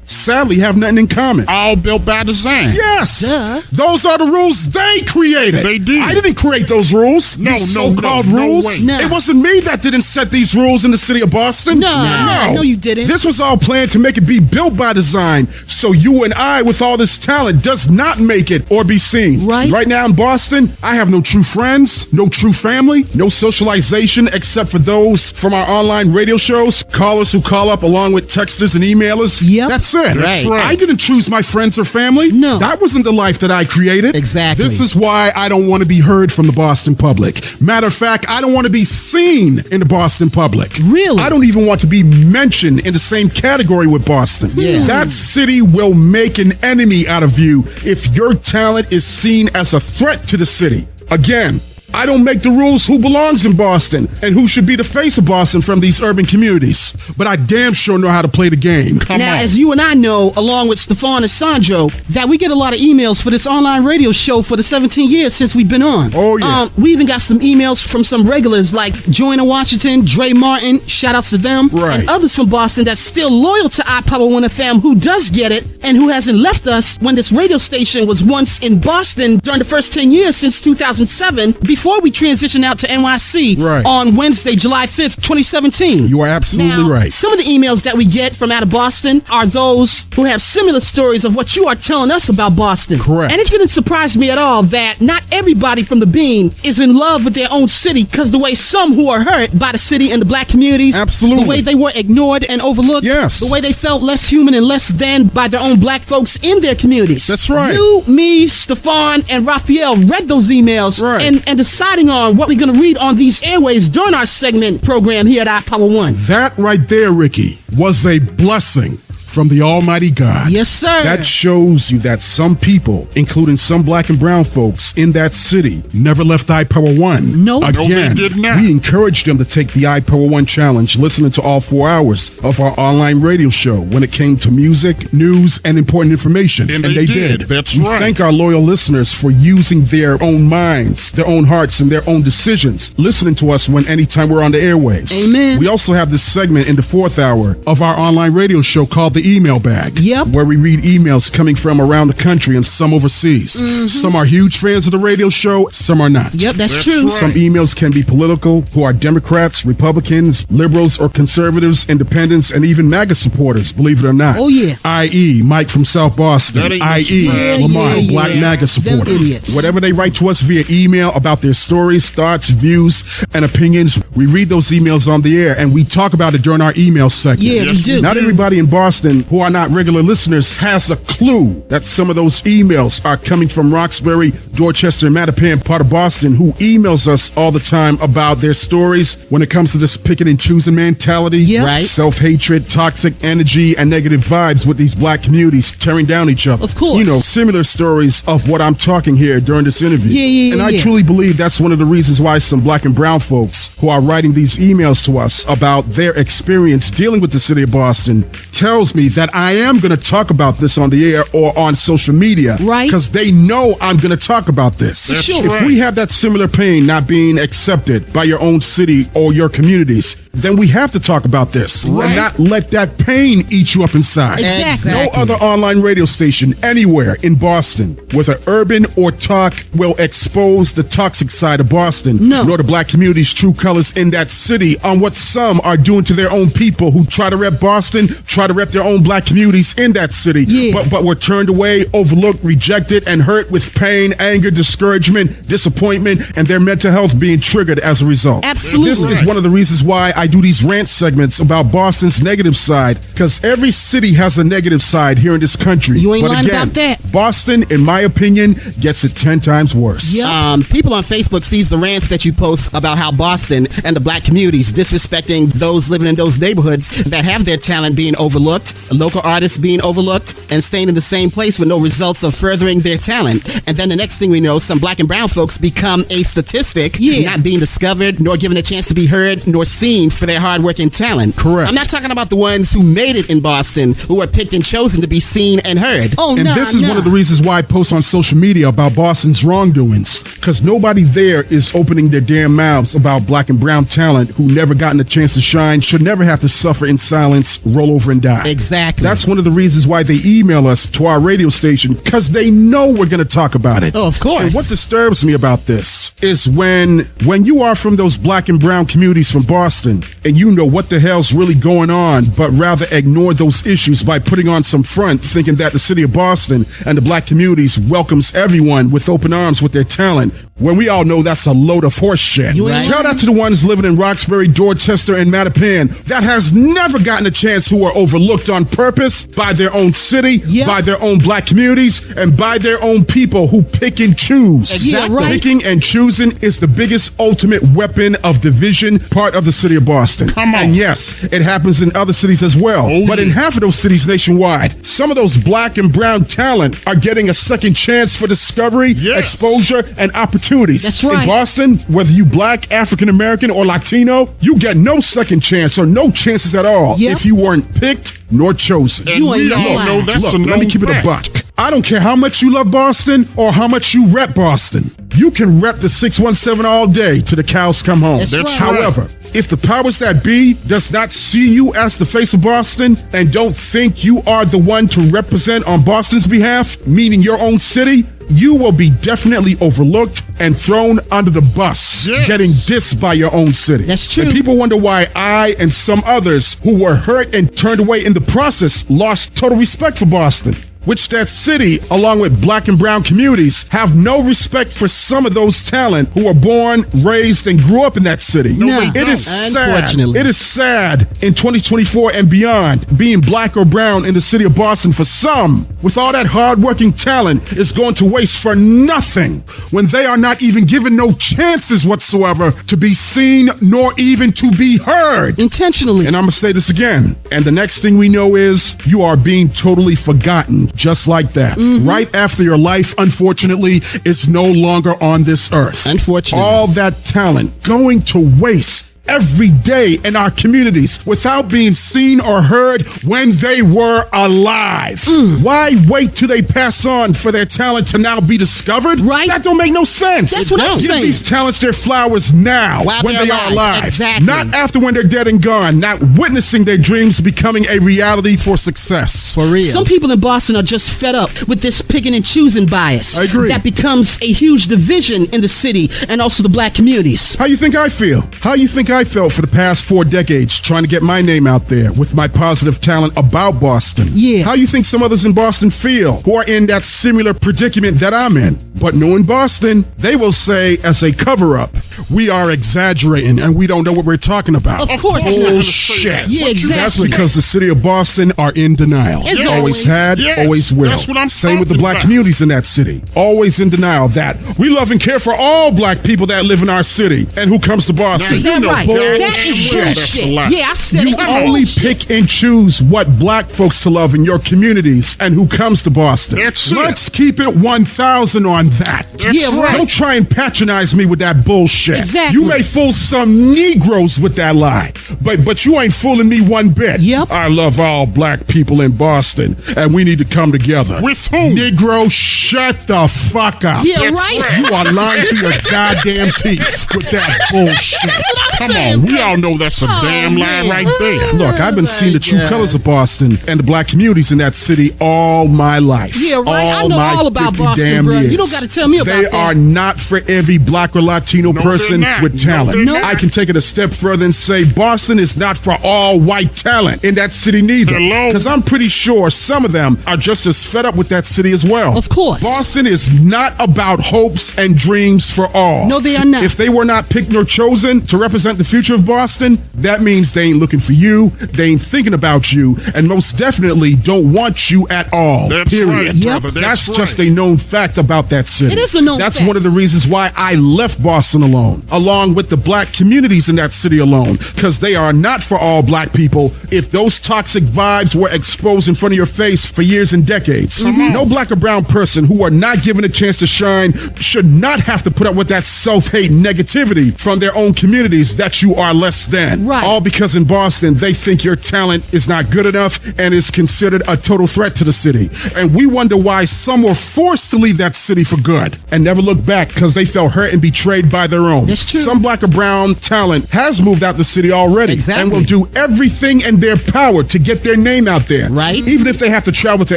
S2: have nothing in common.
S1: All built by design.
S2: Yes,
S3: Duh.
S2: those are the rules they created.
S1: They did.
S2: I didn't create those rules.
S1: No,
S2: these
S1: no,
S2: so-called
S1: no
S2: rules.
S1: way.
S3: No.
S2: It wasn't me that didn't set these rules in the city of Boston.
S3: No, you didn't.
S2: This was all planned to make it be built by design, so you and I, with all this talent, does not make it or be seen.
S3: Right.
S2: Right now in Boston, I have no true friends, no true family, no socialization except for those from our online radio shows, callers who call up along with texters and emailers.
S3: Yep.
S2: That's it.
S1: That's right.
S2: I didn't choose my friends or family.
S3: No.
S2: That wasn't the life that I created.
S4: Exactly.
S2: This is why I don't want to be heard from the Boston public. Matter of fact, I don't want to be seen in the Boston public.
S3: Really?
S2: I don't even want to be mentioned in the same category with Boston.
S4: Yeah.
S2: That city will make an enemy out of you if your talent is seen as a threat to the city. Again, I don't make the rules who belongs in Boston and who should be the face of Boston from these urban communities. But I damn sure know how to play the game.
S3: Now, as you and I know, along with Stefan and Sandro, that we get a lot of emails for this online radio show for the 17 years since we've been on.
S2: Oh, yeah.
S3: We even got some emails from some regulars like Joyner Washington, Dre Martin, shout outs to them,
S2: Right.
S3: and others from Boston that's still loyal to 𝗚 who does get it and who hasn't left us when this radio station was once in Boston during the first 10 years since 2007, before we transitioned out to NYC
S2: Right.
S3: on Wednesday, July 5th, 2017.
S2: You are absolutely
S3: Now,
S2: right.
S3: some of the emails that we get from out of Boston are those who have similar stories of what you are telling us about Boston.
S2: Correct.
S3: And it didn't surprise me at all that not everybody from the Bean is in love with their own city, because the way some who are hurt by the city and the black communities,
S2: Absolutely.
S3: the way they were ignored and overlooked,
S2: Yes.
S3: the way they felt less human and less than by their own black folks in their communities.
S2: That's right.
S3: You, me, Stefan, and Raphael read those emails
S2: Right.
S3: and deciding on what we're going to read on these airwaves during our segment program here at 𝗚.
S2: That right there, Ricky, was a blessing from the Almighty God.
S3: Yes, sir.
S2: That shows you that some people, including some black and brown folks in that city, never left iPower1.
S3: No.
S2: Again,
S1: No, they did not.
S2: we encouraged them to take the iPower1 challenge, listening to all 4 hours of our online radio show when it came to music, news, and important information.
S1: And they did. That's
S2: we
S1: right.
S2: thank our loyal listeners for using their own minds, their own hearts, and their own decisions, listening to us when anytime we're on the airwaves.
S3: Amen.
S2: We also have this segment in the 4th hour of our online radio show called The Email Bag.
S3: Yep.
S2: Where we read emails coming from around the country and some overseas. Some are huge fans of the radio show, some are not.
S3: Yep, that's
S1: That's
S3: true.
S1: right.
S2: Some emails can be political, who are Democrats, Republicans, liberals, or conservatives, independents, and even MAGA supporters, believe it or not.
S3: Oh, yeah.
S2: I.e. Mike from South Boston.
S1: That ain't
S2: I.e.
S1: right.
S2: Lamont,
S3: Yeah,
S2: Black
S3: yeah.
S2: MAGA
S3: Them
S2: supporter.
S3: idiots.
S2: Whatever they write to us via email about their stories, thoughts, views, and opinions, we read those emails on the air and we talk about it during our email segment.
S3: Yeah, we
S1: Yes,
S3: do.
S2: Not everybody in Boston Boston who are not regular listeners has a clue that some of those emails are coming from Roxbury, Dorchester, and Mattapan, part of Boston, who emails us all the time about their stories when it comes to this picking and choosing mentality,
S3: Right.
S2: self-hatred, toxic energy, and negative vibes with these black communities tearing down each other.
S3: Of course.
S2: You know, similar stories of what I'm talking here during this interview. And I truly believe that's one of the reasons why some black and brown folks who are writing these emails to us about their experience dealing with the city of Boston tells me that I am going to talk about this on the air or on social media.
S3: Right.
S2: Because they know I'm going to talk about this.
S1: That's
S2: If
S1: right.
S2: we have that similar pain not being accepted by your own city or your communities, then we have to talk about this
S3: Right.
S2: and not let that pain eat you up inside.
S3: Exactly.
S2: No other online radio station anywhere in Boston, whether urban or talk, will expose the toxic side of Boston,
S3: No.
S2: nor the black community's true colors in that city on what some are doing to their own people who try to rep Boston, try to rep their own black communities in that city,
S3: Yeah.
S2: but were turned away, overlooked, rejected, and hurt with pain, anger, discouragement, disappointment, and their mental health being triggered as a result.
S3: Absolutely.
S2: This is one of the reasons why I do these rant segments about Boston's negative side, because every city has a negative side here in this country.
S3: You ain't
S2: but
S3: lying
S2: again,
S3: about that.
S2: Boston, in my opinion, gets it 10 times worse.
S3: Yep.
S4: People on Facebook sees the rants that you post about how Boston and the black communities disrespecting those living in those neighborhoods that have their talent being overlooked, local artists being overlooked, and staying in the same place with no results of furthering their talent. And then the next thing we know, some black and brown folks become a statistic, not being discovered, nor given a chance to be heard, nor seen for their hard-working talent.
S2: Correct.
S4: I'm not talking about the ones who made it in Boston, who were picked and chosen to be seen and heard.
S3: Oh,
S2: And this is one of the reasons why I post on social media about Boston's wrongdoings, because nobody there is opening their damn mouths about black and brown talent who never gotten a chance to shine, should never have to suffer in silence, roll over and die.
S4: Exactly.
S2: That's one of the reasons why they email us to our radio station, because they know we're going to talk about it.
S4: Oh, of course.
S2: And what disturbs me about this is when you are from those black and brown communities from Boston and you know what the hell's really going on, but rather ignore those issues by putting on some front, thinking that the city of Boston and the black communities welcomes everyone with open arms with their talent, when we all know that's a load of horse shit.
S3: You ain't
S2: Tell
S3: lying.
S2: that to the ones living in Roxbury, Dorchester, and Mattapan that has never gotten a chance, who are overlooked on purpose by their own city,
S3: Yep.
S2: by their own black communities, and by their own people who pick and choose.
S3: Exactly. Yeah, right.
S2: Picking and choosing is the biggest ultimate weapon of division part of the city of Boston.
S1: Come on.
S2: And yes, it happens in other cities as well.
S1: Oh,
S2: but in
S1: yeah.
S2: half of those cities nationwide, some of those black and brown talent are getting a second chance for discovery,
S1: Yes.
S2: exposure, and opportunities.
S3: That's right.
S2: In Boston, whether you black, African American, or Latino, you get no second chance or no chances at all
S3: Yep.
S2: if you weren't picked nor chosen.
S1: And
S3: You ain't
S1: we all
S3: lying.
S1: know that's
S2: Look,
S1: a known
S2: let me keep it a
S1: fact.
S2: buck. I don't care how much you love Boston or how much you rep Boston. You can rep the 617 all day till the cows come home.
S3: That's
S1: right.
S2: However, if the powers that be does not see you as the face of Boston and don't think you are the one to represent on Boston's behalf, meaning your own city, you will be definitely overlooked and thrown under the bus,
S1: Yes.
S2: getting dissed by your own city.
S3: That's true.
S2: And people wonder why I and some others who were hurt and turned away in the process lost total respect for Boston, which that city, along with black and brown communities, have no respect for some of those talent who were born, raised, and grew up in that city.
S3: No, they
S2: It is
S4: don't.
S2: sad.
S4: Unfortunately.
S2: It is sad in 2024 and beyond, being black or brown in the city of Boston for some, with all that hard-working talent, is going to waste for nothing when they are not even given no chances whatsoever to be seen nor even to be heard.
S3: Intentionally.
S2: And I'm going to say this again. And the next thing we know is you are being totally forgotten, just like that. Right after your life, unfortunately, is no longer on this earth.
S4: Unfortunately.
S2: All that talent going to waste every day in our communities without being seen or heard when they were alive. Why wait till they pass on for their talent to now be discovered?
S3: Right.
S2: That don't make no sense.
S3: That's what I'm
S2: Give
S3: saying.
S2: these talents their flowers now
S4: While
S2: when
S4: they're
S2: they are
S4: alive.
S2: alive.
S4: Exactly.
S2: Not after when they're dead and gone, not witnessing their dreams becoming a reality for success.
S4: For real.
S3: Some people in Boston are just fed up with this picking and choosing bias.
S2: I agree.
S3: That becomes a huge division in the city and also the black communities.
S2: How you think I feel? How you think I felt for the past 4 decades trying to get my name out there with my positive talent about Boston.
S3: Yeah.
S2: How you think some others in Boston feel who are in that similar predicament that I'm in? But knowing Boston, they will say as a cover-up, we are exaggerating and we don't know what we're talking about.
S3: Of course.
S2: Bullshit.
S3: Yeah, exactly.
S2: That's because the city of Boston are in denial.
S3: As
S2: Always
S3: always.
S2: had,
S1: Yes,
S2: always will.
S1: that's what I'm
S2: Same with the
S1: talking
S2: black
S1: about.
S2: communities in that city. Always in denial that we love and care for all black people that live in our city. And who comes to Boston?
S3: Is that right?
S2: Bullshit.
S3: That is
S1: That's a lie.
S3: bullshit. Yeah, I said
S2: You
S3: it.
S2: only
S3: Bullshit.
S2: pick and choose what black folks to love in your communities and who comes to Boston.
S1: That's it.
S2: Let's keep it 1,000 on that.
S3: Yeah, right.
S2: Don't try and patronize me with that bullshit.
S3: Exactly.
S2: You may fool some Negroes with that lie, but you ain't fooling me one bit.
S3: Yep.
S2: I love all black people in Boston, and we need to come together.
S1: With who?
S2: Negro, shut the fuck up.
S3: Yeah,
S1: That's
S3: right.
S1: right.
S2: You are lying to your goddamn teeth with that bullshit.
S3: That's what I'm
S1: Come
S3: saying.
S1: on, we all know that's a damn lie
S3: man.
S1: right there.
S2: Look, I've been seeing the true
S3: God.
S2: colors of Boston and the black communities in that city all my life.
S3: Yeah, right. I know
S2: my
S3: all about
S2: 50
S3: Boston,
S2: damn
S3: bro.
S2: years.
S3: You don't gotta tell me about
S2: They
S3: that.
S2: are not for every black or Latino
S1: No,
S2: person
S1: they're not.
S2: with talent.
S1: No, they're not.
S2: I can take it a step further and say Boston is not for all white talent in that city neither.
S1: Hello?
S2: Because I'm pretty sure some of them are just as fed up with that city as well.
S3: Of course.
S2: Boston is not about hopes and dreams for all.
S3: No, they are not.
S2: If they were not picked nor chosen to represent the future of Boston, that means they ain't looking for you, they ain't thinking about you, and most definitely don't want you at all.
S1: That's
S2: period.
S1: right,
S3: Yep.
S1: brother.
S2: That's
S1: right.
S2: just a known fact about that city.
S3: It is a known
S2: That's
S3: fact.
S2: one of the reasons why I left Boston alone, along with the black communities in that city alone, because they are not for all black people. If those toxic vibes were exposed in front of your face for years and decades, no black or brown person who are not given a chance to shine should not have to put up with that self-hate negativity from their own communities that you are less than.
S3: Right.
S2: All because in Boston, they think your talent is not good enough and is considered a total threat to the city. And we wonder why some were forced to leave that city for good and never look back because they felt hurt and betrayed by their own.
S3: That's true.
S2: Some black or brown talent has moved out the city already
S4: Exactly.
S2: and will do everything in their power to get their name out there.
S4: Right.
S2: Even if they have to travel to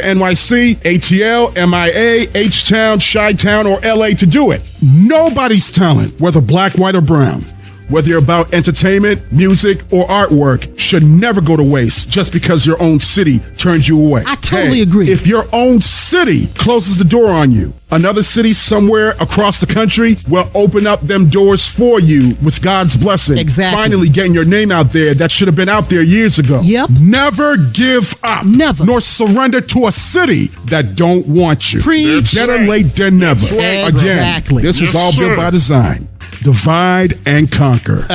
S2: NYC, ATL, MIA, H-Town, Chi-Town, or LA to do it. Nobody's talent, whether black, white, or brown, whether you're about entertainment, music, or artwork, should never go to waste just because your own city turns you away.
S3: I totally agree.
S2: If your own city closes the door on you, another city somewhere across the country will open up them doors for you with God's blessing.
S4: Exactly.
S2: Finally getting your name out there that should have been out there years ago.
S3: Yep.
S2: Never give up.
S3: Never.
S2: Nor surrender to a city that don't want you.
S3: Preach.
S2: Better
S1: right.
S2: late than never.
S1: right.
S4: Exactly.
S2: Again, this was
S1: Yes,
S2: all
S1: sir.
S2: built by design. Divide and conquer.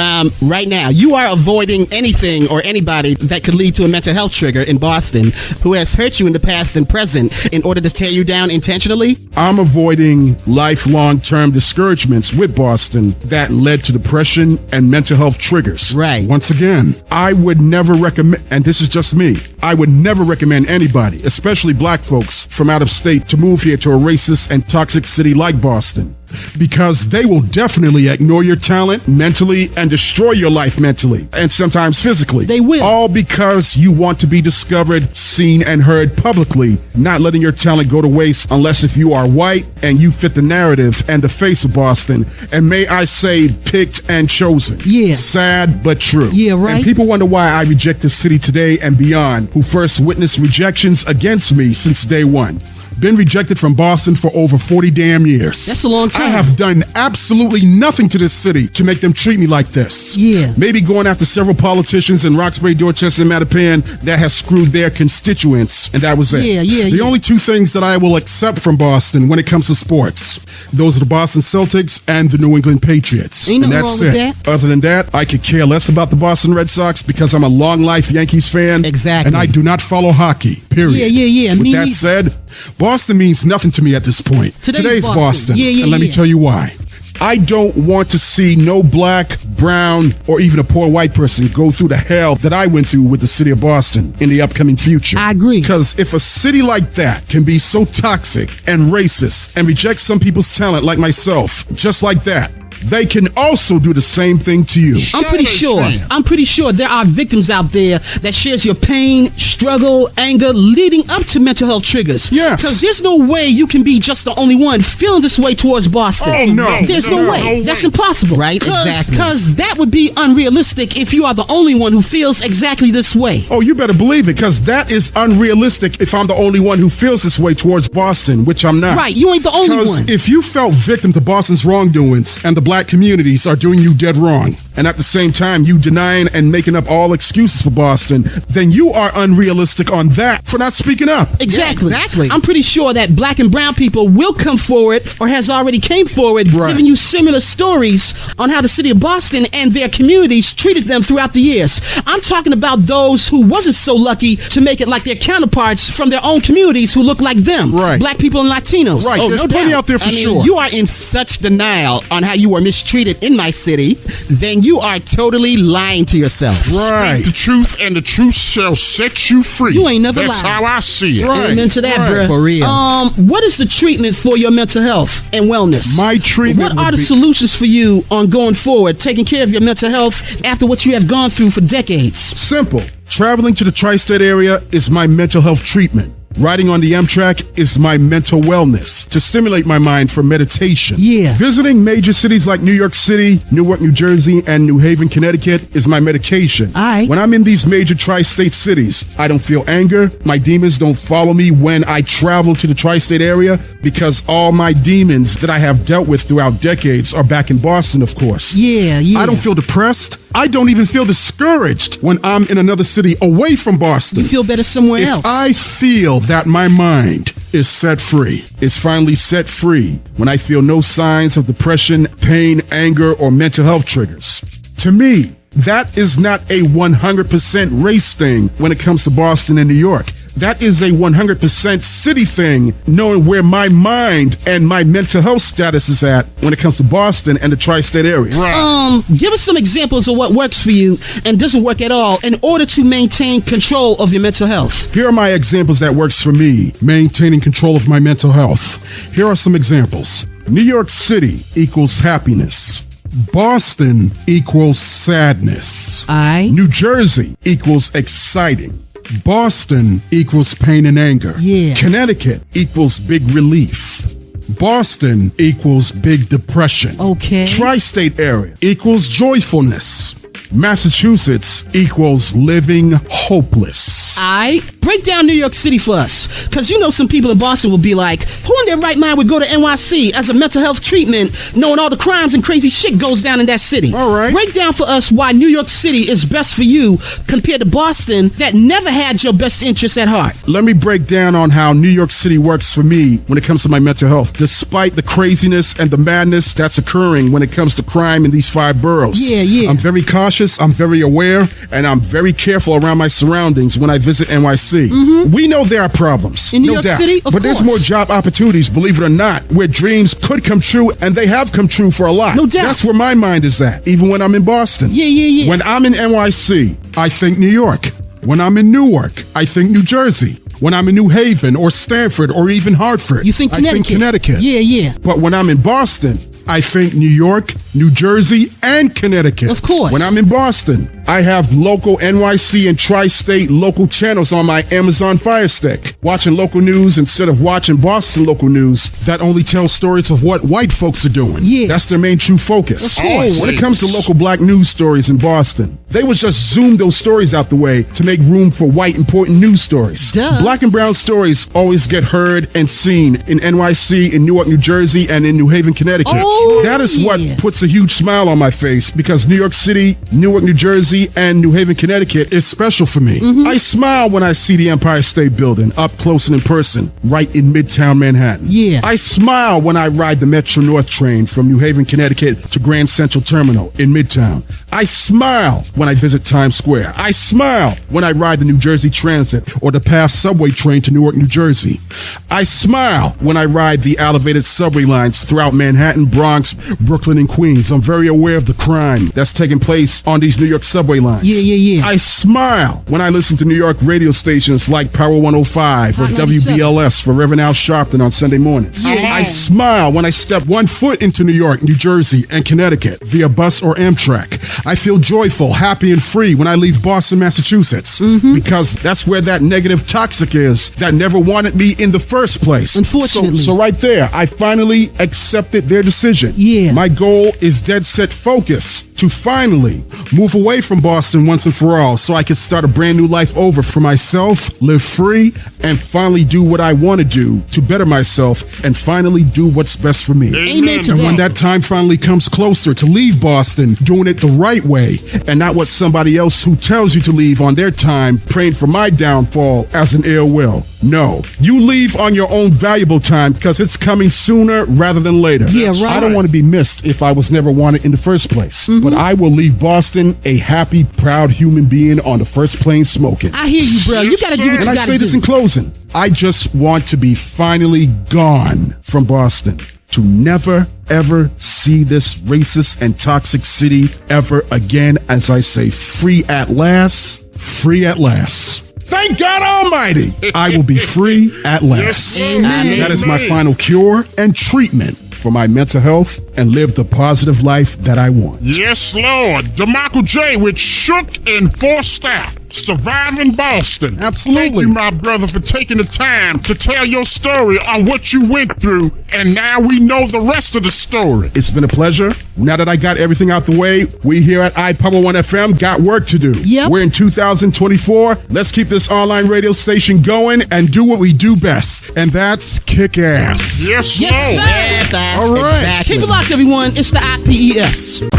S4: Right now, you are avoiding anything or anybody that could lead to a mental health trigger in Boston who has hurt you in the past and present in order to tear you down intentionally.
S2: I'm avoiding lifelong term discouragements with Boston that led to depression and mental health triggers.
S4: Right.
S2: Once again, I would never recommend, and this is just me, I would never recommend anybody, especially black folks from out of state, to move here to a racist and toxic city like Boston. Because they will definitely ignore your talent mentally and destroy your life mentally and sometimes physically.
S3: They will.
S2: All because you want to be discovered, seen, and heard publicly, not letting your talent go to waste unless if you are white and you fit the narrative and the face of Boston. And may I say, picked and chosen.
S3: Yeah.
S2: Sad but true.
S3: Yeah, right.
S2: And people wonder why I reject the city today and beyond, who first witnessed rejections against me since day one. Been rejected from Boston for over 40 damn years.
S3: That's a long time.
S2: I have done absolutely nothing to this city to make them treat me like this.
S3: Yeah.
S2: Maybe going after several politicians in Roxbury, Dorchester, and Mattapan that has screwed their constituents, and that was it. The only two things that I will accept from Boston when it comes to sports, those are the Boston Celtics and the New England Patriots.
S3: Ain't
S2: and
S3: nothing
S2: that's
S3: wrong with
S2: it.
S3: that.
S2: Other than that, I could care less about the Boston Red Sox because I'm a long life Yankees fan.
S4: Exactly.
S2: And I do not follow hockey, period.
S3: Yeah.
S2: With
S3: Me
S2: that
S3: neither.
S2: said, Boston means nothing to me at this point.
S3: Today's
S2: Boston.
S3: Boston. Yeah,
S2: And let me
S3: yeah.
S2: tell you why. I don't want to see no black, brown, or even a poor white person go through the hell that I went through with the city of Boston in the upcoming future.
S3: I agree.
S2: Because if a city like that can be so toxic and racist and reject some people's talent like myself, just like that, they can also do the same thing to you.
S3: I'm pretty sure there are victims out there that shares your pain, struggle, anger leading up to mental health triggers.
S2: Yes.
S3: Because there's no way you can be just the only one feeling this way towards Boston.
S2: Oh, no.
S3: There's no way. That's impossible.
S4: Right, exactly.
S3: Because that would be unrealistic if you are the only one who feels exactly this way.
S2: Oh, you better believe it, because that is unrealistic if I'm the only one who feels this way towards Boston, which I'm not.
S3: Right, you ain't the only one.
S2: Because if you felt victim to Boston's wrongdoings and the black communities are doing you dead wrong, and at the same time you denying and making up all excuses for Boston, then you are unrealistic on that for not speaking up.
S3: Exactly.
S4: Yeah, exactly.
S3: I'm pretty sure that black and brown people will come forward or has already came forward giving you similar stories on how the city of Boston and their communities treated them throughout the years. I'm talking about those who wasn't so lucky to make it like their counterparts from their own communities who look like them.
S2: Right.
S3: Black people and Latinos.
S2: Right.
S4: Oh,
S2: There's
S4: no
S2: plenty
S4: doubt.
S2: out there for
S4: I mean,
S2: sure.
S4: You are in such denial on how you were mistreated in my city, then you are totally lying to yourself.
S2: Right.
S1: Speak the truth, and the truth shall set you free.
S3: You ain't never
S1: That's
S3: lied.
S1: how I see it.
S2: Right.
S3: Amen to that, bruh.
S4: For real.
S3: What is the treatment for your mental health and wellness?
S2: My treatment
S3: What are
S2: would
S3: the
S2: be-
S3: solutions for you on going forward, taking care of your mental health after what you have gone through for decades?
S2: Simple. Traveling to the tri-state area is my mental health treatment. Riding on the Amtrak is my mental wellness to stimulate my mind for meditation.
S3: Yeah.
S2: Visiting major cities like New York City, Newark, New Jersey, and New Haven, Connecticut is my medication.
S3: Aight.
S2: When I'm in these major tri-state cities, I don't feel anger. My demons don't follow me when I travel to the tri-state area because all my demons that I have dealt with throughout decades are back in Boston, of course.
S3: Yeah.
S2: I don't feel depressed. I don't even feel discouraged when I'm in another city away from Boston.
S3: You feel better somewhere
S2: If
S3: else.
S2: I feel that my mind is set free, is finally set free when I feel no signs of depression, pain, anger, or mental health triggers. To me, that is not a 100% race thing when it comes to Boston and New York. That is a 100% city thing, knowing where my mind and my mental health status is at when it comes to Boston and the tri-state area.
S3: Give us some examples of what works for you and doesn't work at all in order to maintain control of your mental health.
S2: Here are my examples that works for me, maintaining control of my mental health. Here are some examples. New York City equals happiness. Boston equals sadness. New Jersey equals exciting. Boston equals pain and anger.
S3: Yeah.
S2: Connecticut equals big relief. Boston equals big depression.
S3: Okay.
S2: Tri-state area equals joyfulness. Massachusetts equals living hopeless.
S3: Break down New York City for us, because you know some people in Boston will be like, who in their right mind would go to NYC as a mental health treatment knowing all the crimes and crazy shit goes down in that city?
S2: All right.
S3: Break down for us why New York City is best for you compared to Boston that never had your best interests at heart.
S2: Let me break down on how New York City works for me when it comes to my mental health, despite the craziness and the madness that's occurring when it comes to crime in these 5 boroughs.
S3: Yeah.
S2: I'm very cautious, I'm very aware, and I'm very careful around my surroundings when I visit NYC. We know there are problems,
S3: In New
S2: no
S3: York
S2: doubt.
S3: City, of
S2: but there's
S3: course.
S2: more job opportunities, believe it or not, where dreams could come true, and they have come true for a lot.
S3: No doubt.
S2: That's where my mind is at, even when I'm in Boston.
S3: Yeah.
S2: When I'm in NYC, I think New York. When I'm in Newark, I think New Jersey. When I'm in New Haven or Stamford or even Hartford,
S3: You think
S2: I
S3: Connecticut?
S2: think Connecticut.
S3: Yeah.
S2: But when I'm in Boston, I think New York, New Jersey, and Connecticut.
S3: Of course.
S2: When I'm in Boston, I have local NYC and tri-state local channels on my Amazon Fire Stick. Watching local news instead of watching Boston local news that only tells stories of what white folks are doing.
S3: Yeah.
S2: That's their main true focus.
S3: Of course.
S2: When it comes to local black news stories in Boston, they would just zoom those stories out the way to make room for white important news stories.
S3: Duh.
S2: Black and brown stories always get heard and seen in NYC, in Newark, New Jersey, and in New Haven, Connecticut.
S3: Oh,
S2: that is what
S3: yeah.
S2: puts a huge smile on my face because New York City, Newark, New Jersey, and New Haven, Connecticut is special for me. I smile when I see the Empire State Building up close and in person, right in Midtown Manhattan.
S3: Yeah.
S2: I smile when I ride the Metro North train from New Haven, Connecticut to Grand Central Terminal in Midtown. I smile when I visit Times Square. I smile when I ride the New Jersey Transit or the PATH subway train to Newark, New Jersey. I smile when I ride the elevated subway lines throughout Manhattan, Broadway, Bronx, Brooklyn, and Queens. I'm very aware of the crime that's taking place on these New York subway lines.
S3: Yeah.
S2: I smile when I listen to New York radio stations like Power 105 or
S3: 97.
S2: WBLS for Reverend Al Sharpton on Sunday mornings. I smile when I step one foot into New York, New Jersey, and Connecticut via bus or Amtrak. I feel joyful, happy, and free when I leave Boston, Massachusetts, because that's where that negative toxic is that never wanted me in the first place.
S3: Unfortunately.
S2: So right there, I finally accepted their decision.
S3: Yeah.
S2: My goal is dead set focus to finally move away from Boston once and for all so I can start a brand new life over for myself, live free, and finally do what I want to do to better myself and finally do what's best for me.
S3: Amen to
S2: And when
S3: that.
S2: that time finally comes closer to leave Boston, doing it the right way and not what somebody else who tells you to leave on their time, praying for my downfall as an ill will. No, you leave on your own valuable time because it's coming sooner rather than later.
S3: Yeah, right.
S2: I don't want to be missed if I was never wanted in the first place. But I will leave Boston a happy, proud human being on the first plane smoking.
S3: I hear you, bro. You gotta do what
S2: And
S3: you
S2: I
S3: gotta
S2: say this
S3: do.
S2: in closing. I just want to be finally gone from Boston. To never, ever see this racist and toxic city ever again. As I say, free at last, free at last. Thank God Almighty, I will be free at last.
S3: Amen.
S2: That is my final cure and treatment for my mental health and live the positive life that I want.
S1: Yes, Lord. DeMarco J with Shook and Forced Out. Surviving Boston.
S2: Absolutely.
S1: Thank you, my brother, for taking the time to tell your story on what you went through, and now we know the rest of the story.
S2: It's been a pleasure. Now that I got everything out the way, we here at iPower 1 FM got work to do.
S3: Yep.
S2: We're in 2024. Let's keep this online radio station going and do what we do best, and that's kick ass.
S1: Yes,
S3: Yes,
S1: Lord.
S3: sir.
S4: That's
S2: All right.
S4: exactly.
S3: Keep it locked, everyone. It's the IPES.